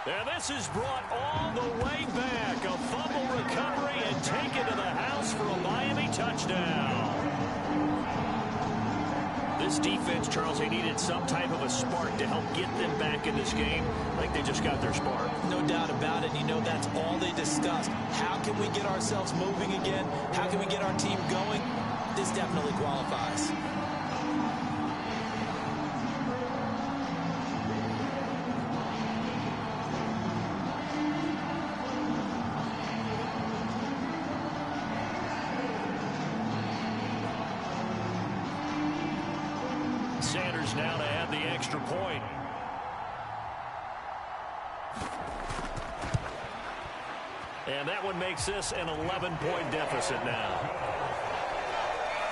And this is brought all the way back. A fumble recovery and taken to the house for a Miami touchdown. This defense, Charles, they needed some type of a spark to help get them back in this game. I think they just got their spark. No doubt about it. That's all they discussed. How can we get ourselves moving again? How can we get our team going? This definitely qualifies. Sanders now to add the extra point. And that one makes this an 11-point deficit now.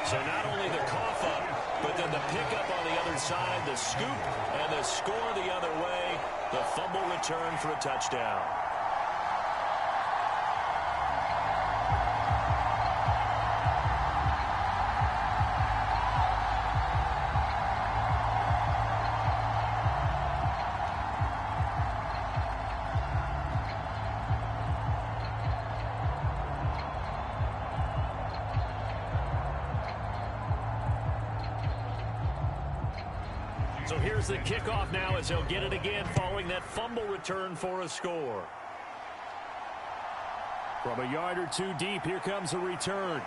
So not only the cough up, but then the pickup on the other side, the scoop, and the score the other way, the fumble return for a touchdown. So here's the kickoff now as he'll get it again following that fumble return for a score. From a yard or two deep, here comes a return.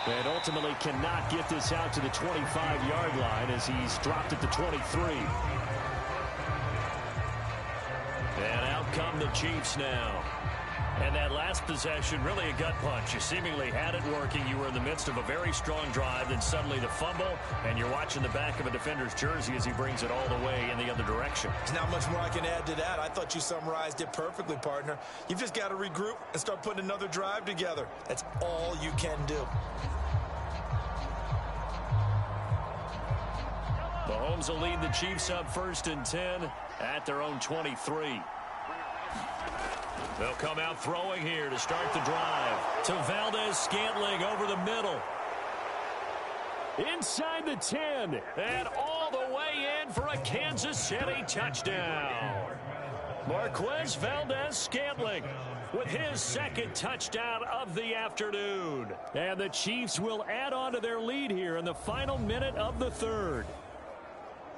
And ultimately cannot get this out to the 25-yard line as he's dropped at the 23. And out come the Chiefs now. And that last possession, really a gut punch. You seemingly had it working. You were in the midst of a very strong drive, then suddenly the fumble, and you're watching the back of a defender's jersey as he brings it all the way in the other direction. There's not much more I can add to that. I thought you summarized it perfectly, partner. You've just got to regroup and start putting another drive together. That's all you can do. Mahomes will lead the Chiefs up 1st and 10 at their own 23. They'll come out throwing here to start the drive. To Valdez-Scantling over the middle. Inside the 10. And all the way in for a Kansas City touchdown. Marquez Valdez-Scantling with his second touchdown of the afternoon. And the Chiefs will add on to their lead here in the final minute of the third.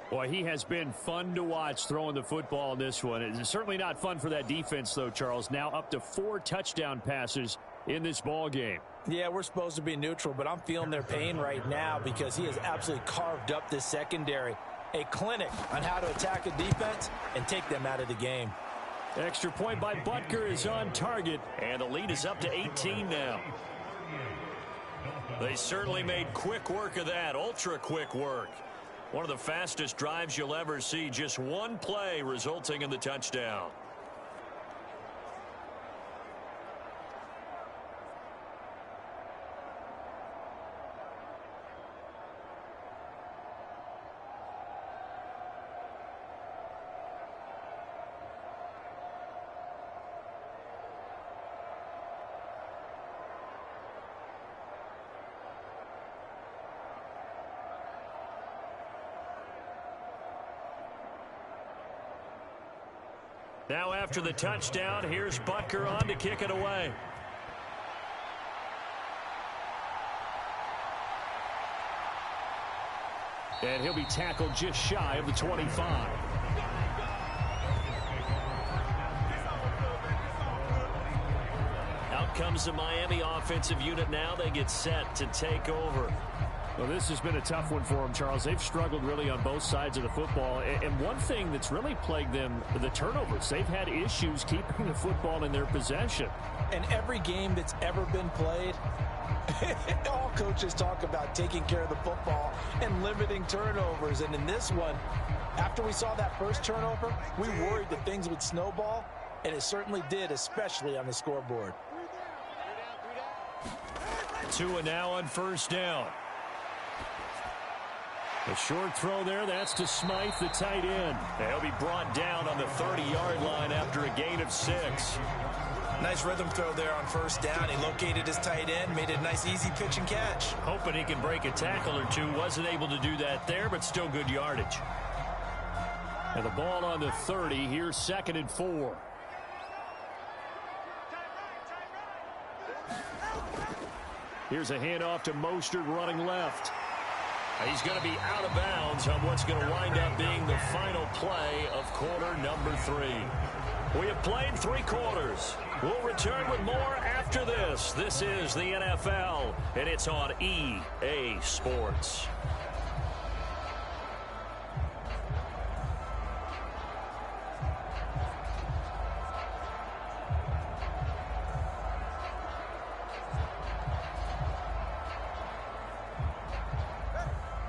Boy, he has been fun to watch throwing the football in this one. It's certainly not fun for that defense, though, Charles. Now up to 4 touchdown passes in this ball game. Yeah, we're supposed to be neutral, but I'm feeling their pain right now because he has absolutely carved up this secondary. A clinic on how to attack a defense and take them out of the game. Extra point by Butker is on target, and the lead is up to 18 now. They certainly made quick work of that, ultra quick work. One of the fastest drives you'll ever see, just one play resulting in the touchdown. Now after the touchdown, here's Butker on to kick it away. And he'll be tackled just shy of the 25. Out comes the Miami offensive unit now. They get set to take over. Well, this has been a tough one for them, Charles. They've struggled really on both sides of the football. And one thing that's really plagued them, the turnovers. They've had issues keeping the football in their possession. And every game that's ever been played, all coaches talk about taking care of the football and limiting turnovers. And in this one, after we saw that first turnover, we worried that things would snowball, and it certainly did, especially on the scoreboard. Tua now on first down. A short throw there, that's to Smythe, the tight end. He'll be brought down on the 30-yard line after a gain of 6. Nice rhythm throw there on first down. He located his tight end, made a nice easy pitch and catch. Hoping he can break a tackle or two. Wasn't able to do that there, but still good yardage. And the ball on the 30, here's 2nd and 4. Here's a handoff to Mostert running left. He's going to be out of bounds on what's going to wind up being the final play of quarter number 3. We have played 3 quarters. We'll return with more after this. This is the NFL, and it's on EA Sports.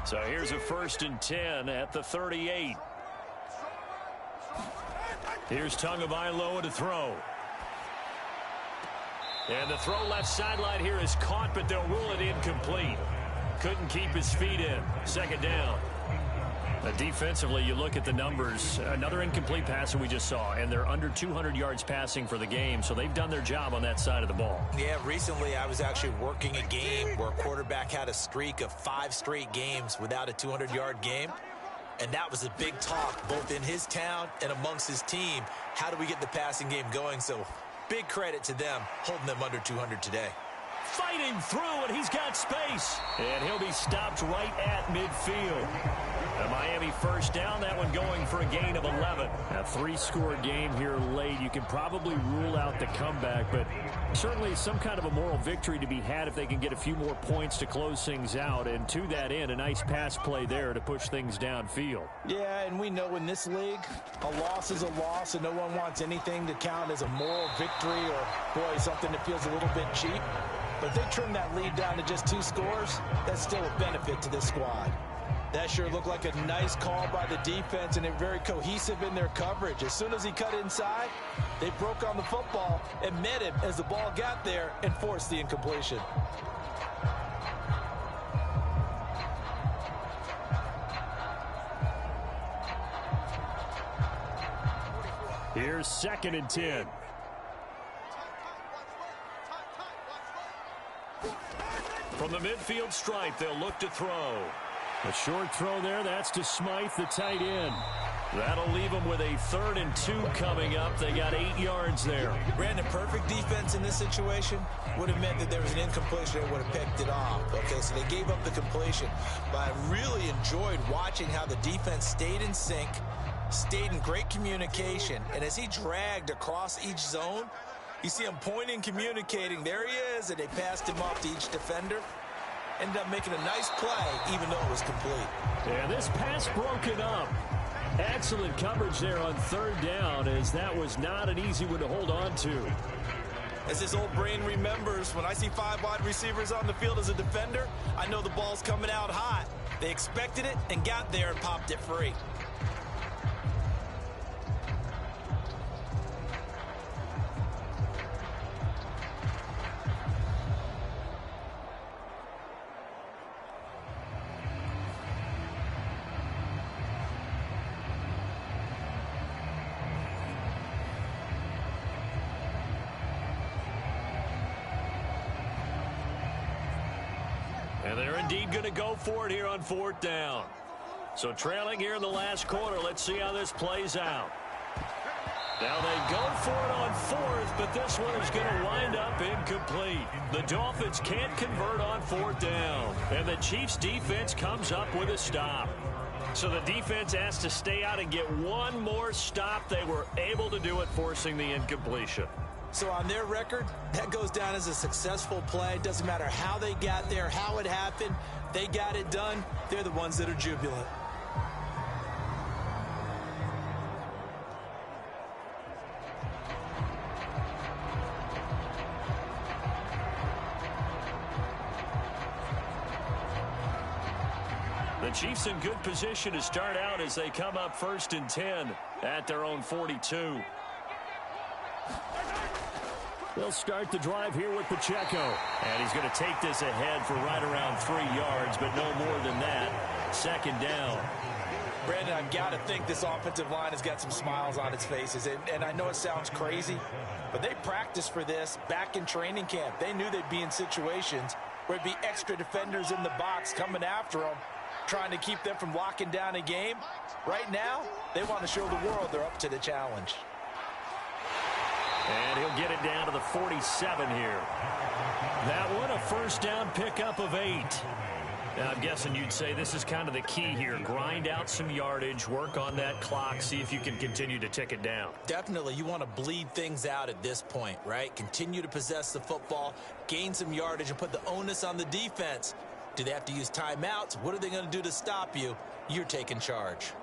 So here's a 1st and 10 at the 38. Here's Tagovailoa to throw. And the throw left sideline here is caught, but they'll rule it incomplete. Couldn't keep his feet in. 2nd down. Defensively, you look at the numbers. Another incomplete pass that we just saw, and they're under 200 yards passing for the game, so they've done their job on that side of the ball. Yeah, recently I was actually working a game where a quarterback had a streak of 5 straight games without a 200-yard game, and that was a big talk both in his town and amongst his team. How do we get the passing game going? So big credit to them holding them under 200 today. Fighting through, and he's got space. And he'll be stopped right at midfield. A Miami 1st down, that one going for a gain of 11. A 3-score game here late. You can probably rule out the comeback, but certainly some kind of a moral victory to be had if they can get a few more points to close things out. And to that end, a nice pass play there to push things downfield. Yeah, and we know in this league, a loss is a loss, and no one wants anything to count as a moral victory or, boy, something that feels a little bit cheap. But if they trim that lead down to just 2 scores, that's still a benefit to this squad. That sure looked like a nice call by the defense, and they're very cohesive in their coverage. As soon as he cut inside, they broke on the football and met him as the ball got there and forced the incompletion. Here's 2nd and 10. From the midfield stripe, they'll look to throw. A short throw there. That's to Smythe, the tight end. That'll leave them with a 3rd and 2 coming up. They got 8 yards there. Brandon, perfect defense in this situation would have meant that there was an incompletion. They would have picked it off. Okay, so they gave up the completion. But I really enjoyed watching how the defense stayed in sync, stayed in great communication, and as he dragged across each zone, you see him pointing, communicating. There he is, and they passed him off to each defender. Ended up making a nice play, even though it was complete. And this pass broken up. Excellent coverage there on 3rd down, as that was not an easy one to hold on to. As his old brain remembers, when I see 5 wide receivers on the field as a defender, I know the ball's coming out hot. They expected it and got there and popped it free. And they're indeed going to go for it here on 4th down. So trailing here in the last quarter. Let's see how this plays out. Now they go for it on 4th, but this one is going to wind up incomplete. The Dolphins can't convert on 4th down. And the Chiefs defense comes up with a stop. So the defense has to stay out and get one more stop. They were able to do it, forcing the incompletion. So on their record, that goes down as a successful play. Doesn't matter how they got there, how it happened. They got it done. They're the ones that are jubilant. The Chiefs in good position to start out as they come up 1st and 10 at their own 42. They'll start the drive here with Pacheco. And he's going to take this ahead for right around 3 yards, but no more than that. 2nd down. Brandon, I've got to think this offensive line has got some smiles on its faces. And I know it sounds crazy, but they practiced for this back in training camp. They knew they'd be in situations where it'd be extra defenders in the box coming after them, trying to keep them from locking down a game. Right now, they want to show the world they're up to the challenge. And he'll get it down to the 47 here. That one, a 1st down pickup of 8. Now, I'm guessing you'd say this is kind of the key here. Grind out some yardage, work on that clock, see if you can continue to tick it down. Definitely, you want to bleed things out at this point, right? Continue to possess the football, gain some yardage, and put the onus on the defense. Do they have to use timeouts? What are they going to do to stop you? You're taking charge.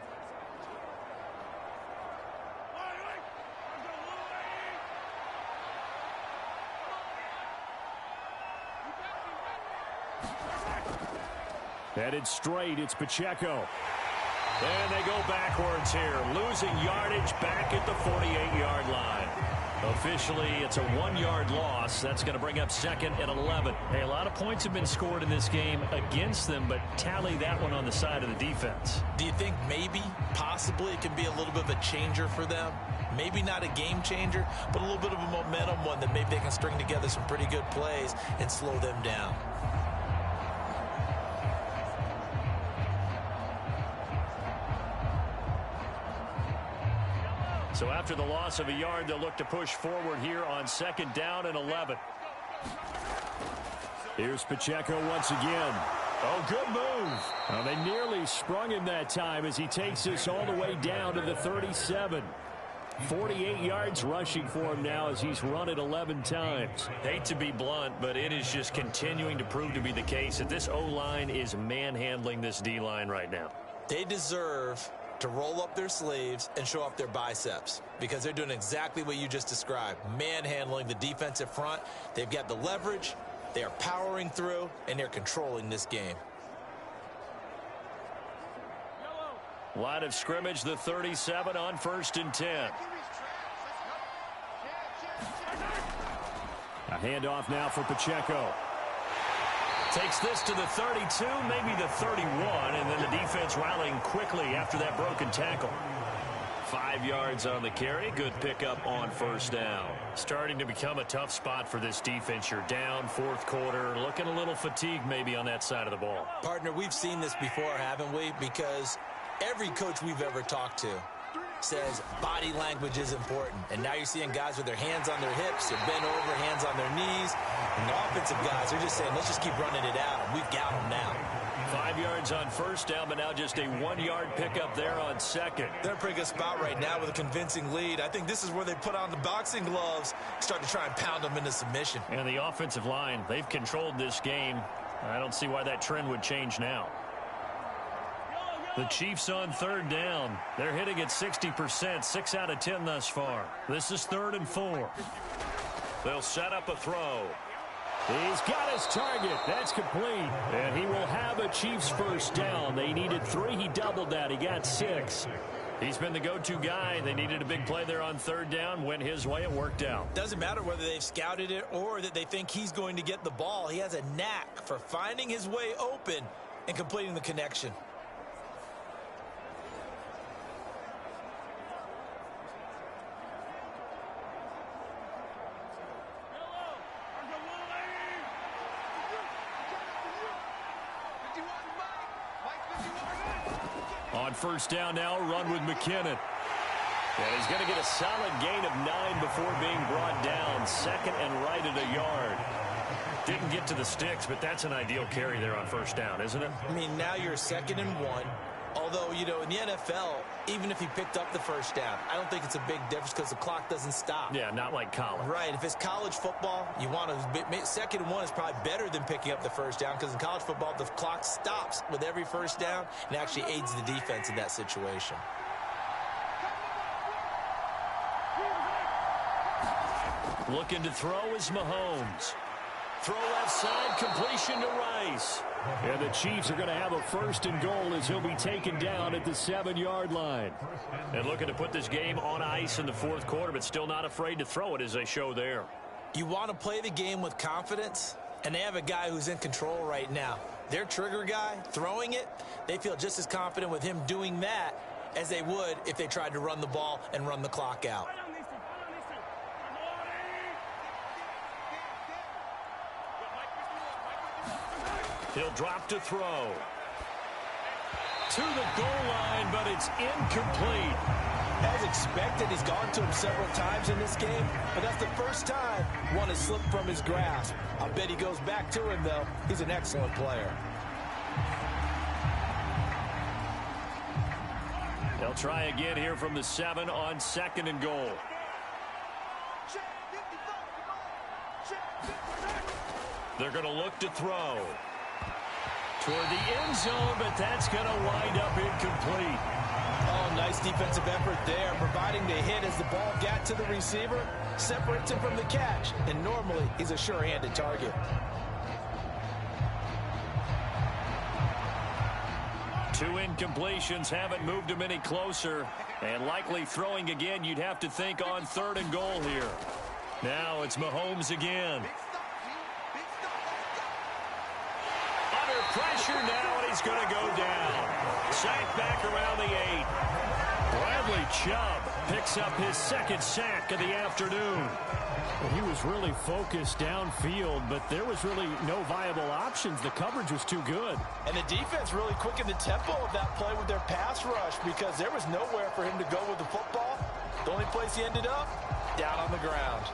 Headed straight, it's Pacheco. And they go backwards here, losing yardage back at the 48-yard line. Officially, it's a 1-yard loss. That's going to bring up 2nd and 11. Hey, a lot of points have been scored in this game against them, but tally that one on the side of the defense. Do you think maybe, possibly, it can be a little bit of a changer for them? Maybe not a game changer, but a little bit of a momentum one that maybe they can string together some pretty good plays and slow them down. So after the loss of a yard, they'll look to push forward here on 2nd down and 11. Here's Pacheco once again. Oh, good move. Well, they nearly sprung him that time as he takes this all the way down to the 37. 48 yards rushing for him now as he's run it 11 times. Hate to be blunt, but it is just continuing to prove to be the case that this O-line is manhandling this D-line right now. They deserve to roll up their sleeves and show off their biceps because they're doing exactly what you just described, manhandling the defensive front. They've got the leverage, they are powering through, and they're controlling this game. Line of scrimmage, the 37 on 1st and 10. A handoff now for Pacheco. Takes this to the 32, maybe the 31, and then the defense rallying quickly after that broken tackle. 5 yards on the carry. Good pickup on 1st down. Starting to become a tough spot for this defense. You're down 4th quarter, looking a little fatigued maybe on that side of the ball. Partner, we've seen this before, haven't we? Because every coach we've ever talked to says body language is important. And now you're seeing guys with their hands on their hips, they're bent over, hands on their knees. And the offensive guys are just saying, let's just keep running it out, and we've got them now. 5 yards on 1st down, but now just a 1-yard pickup there on 2nd. They're in a pretty good spot right now with a convincing lead. I think this is where they put on the boxing gloves, start to try and pound them into submission. And the offensive line, they've controlled this game. I don't see why that trend would change now. The Chiefs on 3rd down. They're hitting at 60%, 6 out of 10 thus far. This is 3rd and 4. They'll set up a throw. He's got his target. That's complete. And he will have a Chiefs 1st down. They needed 3. He doubled that. He got 6. He's been the go-to guy. They needed a big play there on 3rd down. Went his way. It worked out. Doesn't matter whether they've scouted it or that they think he's going to get the ball. He has a knack for finding his way open and completing the connection. On 1st down now, run with McKinnon. And he's going to get a solid gain of 9 before being brought down. 2nd and right at a yard. Didn't get to the sticks, but that's an ideal carry there on 1st down, isn't it? I mean, now you're 2nd and 1. Although, you know, in the NFL, even if he picked up the 1st down, I don't think it's a big difference because the clock doesn't stop. Yeah, not like college. Right. If it's college football, you want to 2nd and 1 is probably better than picking up the 1st down because in college football, the clock stops with every 1st down and actually aids the defense in that situation. Looking to throw is Mahomes. Throw left side, completion to Rice. And the Chiefs are going to have a 1st and goal as he'll be taken down at the 7-yard line. And looking to put this game on ice in the 4th quarter, but still not afraid to throw it as they show there. You want to play the game with confidence, and they have a guy who's in control right now. Their trigger guy, throwing it, they feel just as confident with him doing that as they would if they tried to run the ball and run the clock out. He'll drop to throw. To the goal line, but it's incomplete. As expected, he's gone to him several times in this game, but that's the first time one has slipped from his grasp. I bet he goes back to him, though. He's an excellent player. They'll try again here from the 7 on 2nd and goal. They're going to look to throw. Toward the end zone, but that's going to wind up incomplete. Oh, nice defensive effort there, providing the hit as the ball got to the receiver, separates him from the catch, and normally he's a sure-handed target. 2 incompletions haven't moved him any closer. And likely throwing again, you'd have to think on 3rd and goal here. Now it's Mahomes again. Under pressure now, and he's going to go down. Sacked back around the 8. Bradley Chubb picks up his 2nd sack of the afternoon. Well, he was really focused downfield, but there was really no viable options. The coverage was too good. And the defense really quickened the tempo of that play with their pass rush because there was nowhere for him to go with the football. The only place he ended up, down on the ground.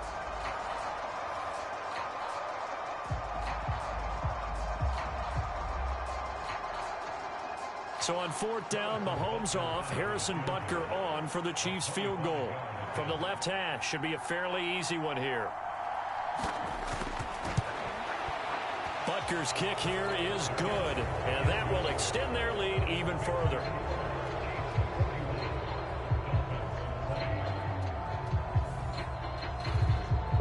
So on 4th down, Mahomes off, Harrison Butker on for the Chiefs field goal. From the left hash, should be a fairly easy one here. Butker's kick here is good, and that will extend their lead even further.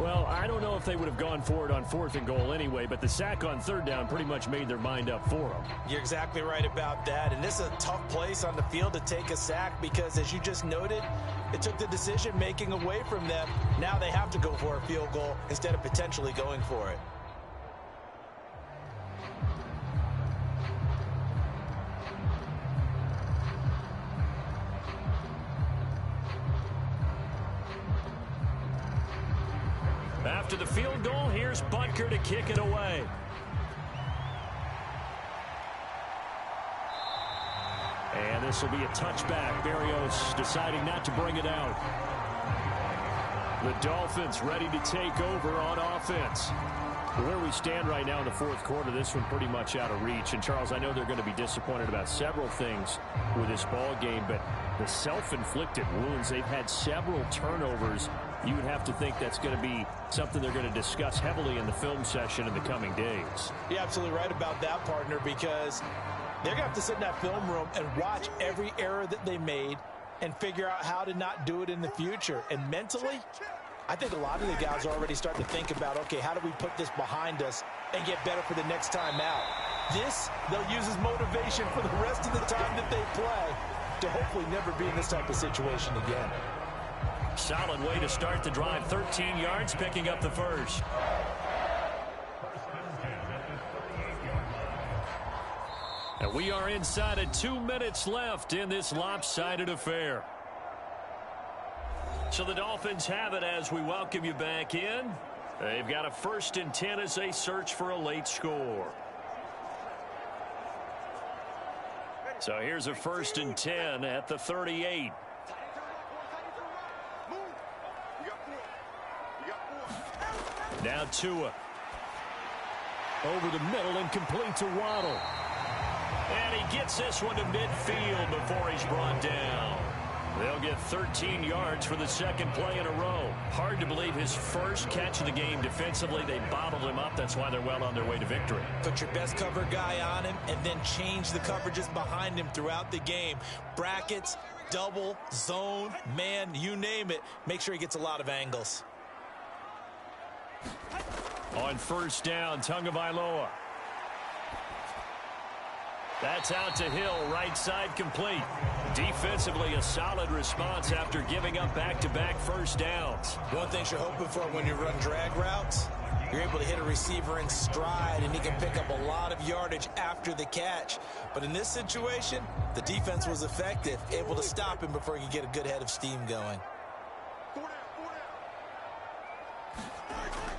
Well, I don't know if they would have gone for it on 4th and goal anyway, but the sack on 3rd down pretty much made their mind up for them. You're exactly right about that, and this is a tough place on the field to take a sack because, as you just noted, it took the decision-making away from them. Now they have to go for a field goal instead of potentially going for it. After the field goal, here's Butker to kick it away. And this will be a touchback. Berrios deciding not to bring it out. The Dolphins ready to take over on offense. Where we stand right now in the 4th quarter, this one pretty much out of reach. And, Charles, I know they're going to be disappointed about several things with this ball game, but the self-inflicted wounds, they've had several turnovers. You would have to think that's going to be something they're going to discuss heavily in the film session in the coming days. You're absolutely right about that, partner, because they're going to have to sit in that film room and watch every error that they made and figure out how to not do it in the future. And mentally, I think a lot of the guys are already starting to think about, okay, how do we put this behind us and get better for the next time out? This, they'll use as motivation for the rest of the time that they play to hopefully never be in this type of situation again. Solid way to start the drive. 13 yards, picking up the first. And we are inside of 2 minutes left in this lopsided affair. So the Dolphins have it as we welcome you back in. They've got a 1st and 10 as they search for a late score. So here's a 1st and 10 at the 38. Now Tua. Over the middle and complete to Waddle. And he gets this one to midfield before he's brought down. They'll get 13 yards for the 2nd play in a row. Hard to believe his first catch of the game defensively. They bottled him up. That's why they're well on their way to victory. Put your best cover guy on him and then change the coverages behind him throughout the game. Brackets, double, zone, man, you name it. Make sure he gets a lot of angles. On 1st down, Tagovailoa. That's out to Hill, right side complete. Defensively, a solid response after giving up back-to-back 1st downs. One thing you're hoping for when you run drag routes, you're able to hit a receiver in stride, and he can pick up a lot of yardage after the catch. But in this situation, the defense was effective, able to stop him before he could get a good head of steam going.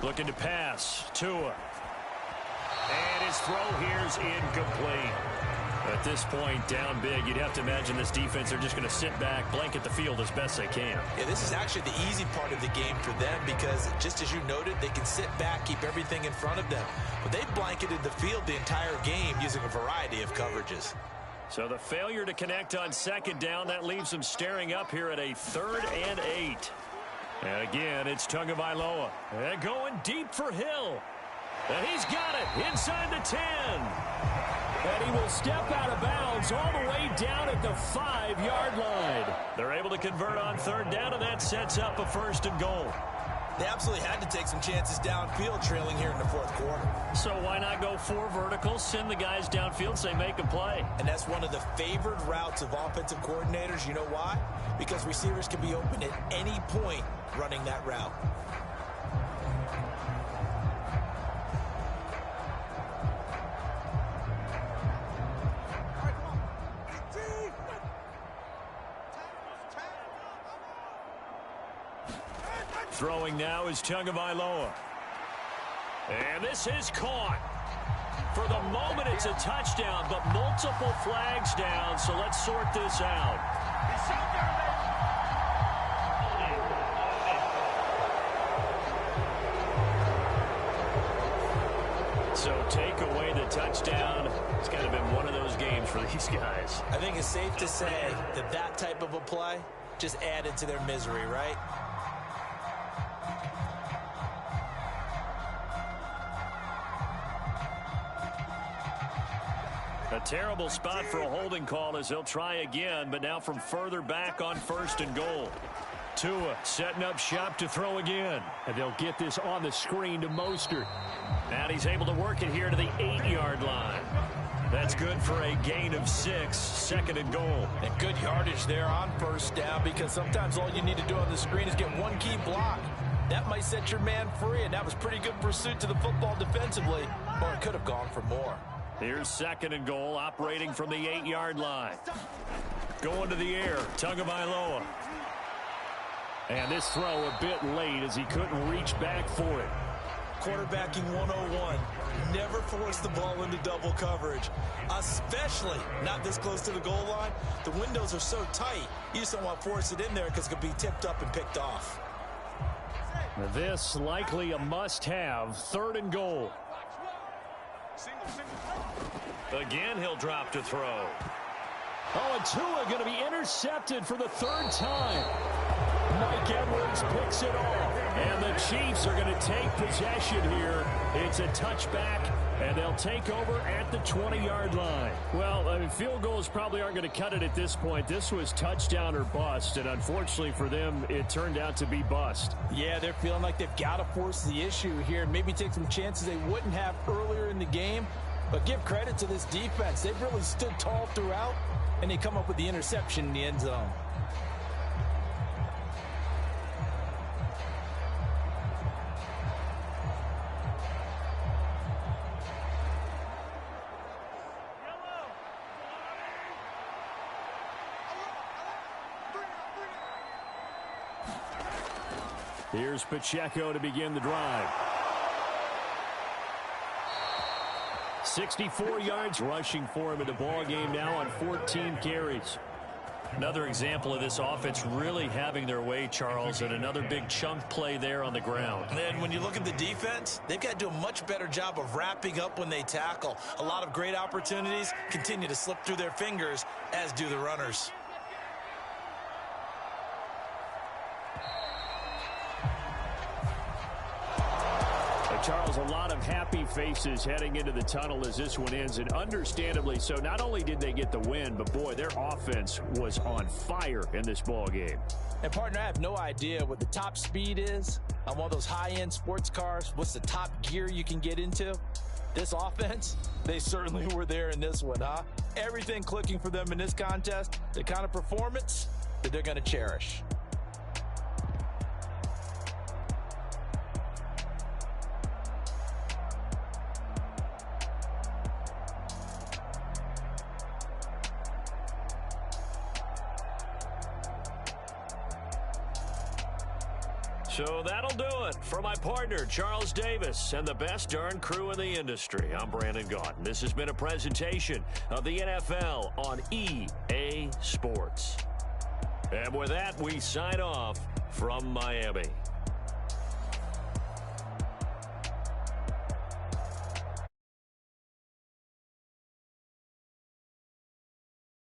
Looking to pass, Tua. And his throw here's incomplete. At this point, down big, you'd have to imagine this defense are just going to sit back, blanket the field as best they can. Yeah, this is actually the easy part of the game for them because, just as you noted, they can sit back, keep everything in front of them. But they've blanketed the field the entire game using a variety of coverages. So the failure to connect on 2nd down, that leaves them staring up here at a 3rd and 8. And again, it's Tagovailoa. And going deep for Hill. And he's got it inside the 10. And he will step out of bounds all the way down at the 5-yard line. They're able to convert on 3rd down, and that sets up a 1st and goal. They absolutely had to take some chances downfield trailing here in the fourth quarter. So why not go 4 verticals, send the guys downfield, say make a play? And that's one of the favored routes of offensive coordinators. You know why? Because receivers can be open at any point running that route. Throwing now is Tagovailoa. And this is caught. For the moment, it's a touchdown, but multiple flags down, so let's sort this out. So take away the touchdown. It's kind of been one of those games for these guys. I think it's safe to say that that type of a play just added to their misery, right? A terrible spot for a holding call as he'll try again, but now from further back on 1st and goal. Tua setting up shop to throw again. And they'll get this on the screen to Mostert. And he's able to work it here to the 8-yard line. That's good for a gain of 6, 2nd and goal. And good yardage there on 1st down, because sometimes all you need to do on the screen is get one key block. That might set your man free, and that was pretty good pursuit to the football defensively, or it could have gone for more. Here's 2nd and goal, operating from the 8-yard line. Going to the air, Tagovailoa. And this throw a bit late as he couldn't reach back for it. Quarterbacking 101. Never force the ball into double coverage, especially not this close to the goal line. The windows are so tight, you just don't want to force it in there because it could be tipped up and picked off. This likely a must-have, 3rd and goal. Again, he'll drop to throw. Oh, and Tua going to be intercepted for the 3rd time. Mike Edwards picks it off. And the Chiefs are going to take possession here. It's a touchback, and they'll take over at the 20-yard line. Well, I mean, field goals probably aren't going to cut it at this point. This was touchdown or bust, and unfortunately for them, it turned out to be bust. Yeah, they're feeling like they've got to force the issue here, maybe take some chances they wouldn't have earlier in the game. But give credit to this defense. They've really stood tall throughout, and they come up with the interception in the end zone. Here's Pacheco to begin the drive. 64 yards rushing for him in the ball game now on 14 carries. Another example of this offense really having their way, Charles, and another big chunk play there on the ground. And when you look at the defense, they've got to do a much better job of wrapping up when they tackle. A lot of great opportunities continue to slip through their fingers, as do the runners. Charles, a lot of happy faces heading into the tunnel as this one ends, and understandably so. Not only did they get the win, but boy, their offense was on fire in this ball game. And partner, I have no idea what the top speed is on one of those high-end sports cars. What's the top gear you can get into? This offense, they certainly were there in this one, huh? Everything clicking for them in this contest, the kind of performance that they're going to cherish. So that'll do it for my partner, Charles Davis, and the best darn crew in the industry. I'm Brandon Gaudin. This has been a presentation of the NFL on EA Sports. And with that, we sign off from Miami.